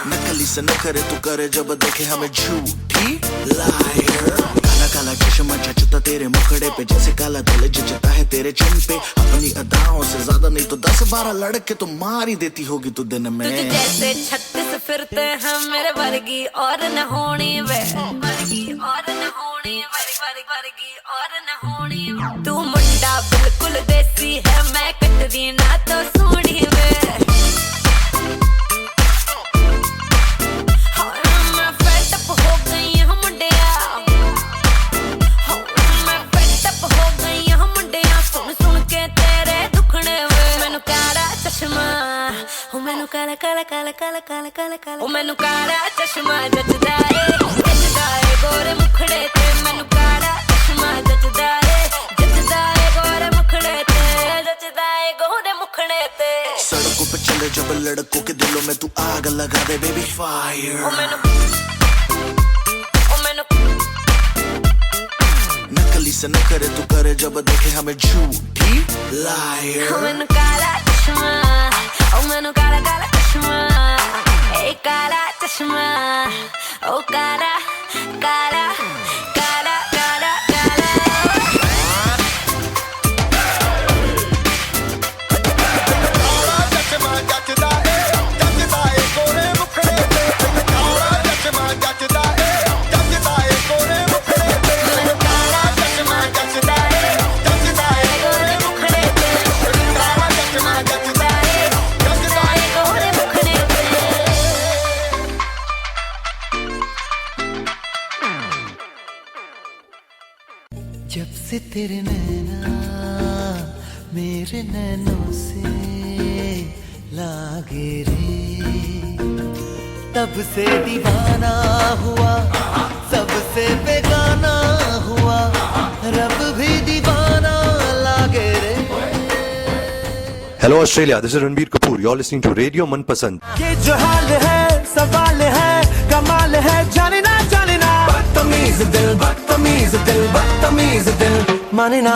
नकली से न करे तू करे जब देखे हमें झूठी लायर। काला काला चश्मा जचता तेरे मुखड़े पे, जैसे काला दिल जचता है तेरे चिन पे। अपनी अदाओं से ज्यादा नहीं तो 10-12 लड़के तो मार ही देती होगी तू दिन में। तुझे जैसे 36 फिरते हैं मेरे वर्गी और न होनी वे, वर्गी और न होनी, वर्गी और न होनी। तू मुंडा बिल्कुल देसी है, मैं कटरीना तो सोनी वे। मैं फैट काला काला काला काला काला काला काला ओ मैनू काला चश्मा जचदा ए गोरे मुखड़े ते मैनू काला चश्मा जचदा ए गोरे मुखड़े ते जचदा ए गोरे मुखड़े ते सड़कों पे चले जब लड़कों के दिलों में तू आग लगा दे बेबी फायर ओ मैनू नकली से न करे तू करे जब देखे हमें झूठी लायर ओ मैनू काला चश्मा ओ मैनू काला काला चश्मा ए काला चश्मा ओ काला काला काला काला काला जब से तेरे नैना मेरे नैनों से लागे रे तब से दीवाना हुआ सबसे बेगाना हुआ रब भी दीवाना लागे रे Hello Australia, this is Ranbir Kapoor. You're listening to Radio Manpasand. ये जो हाल है सवाल है कमाल है जाने ना बदतमीज दिल माने ना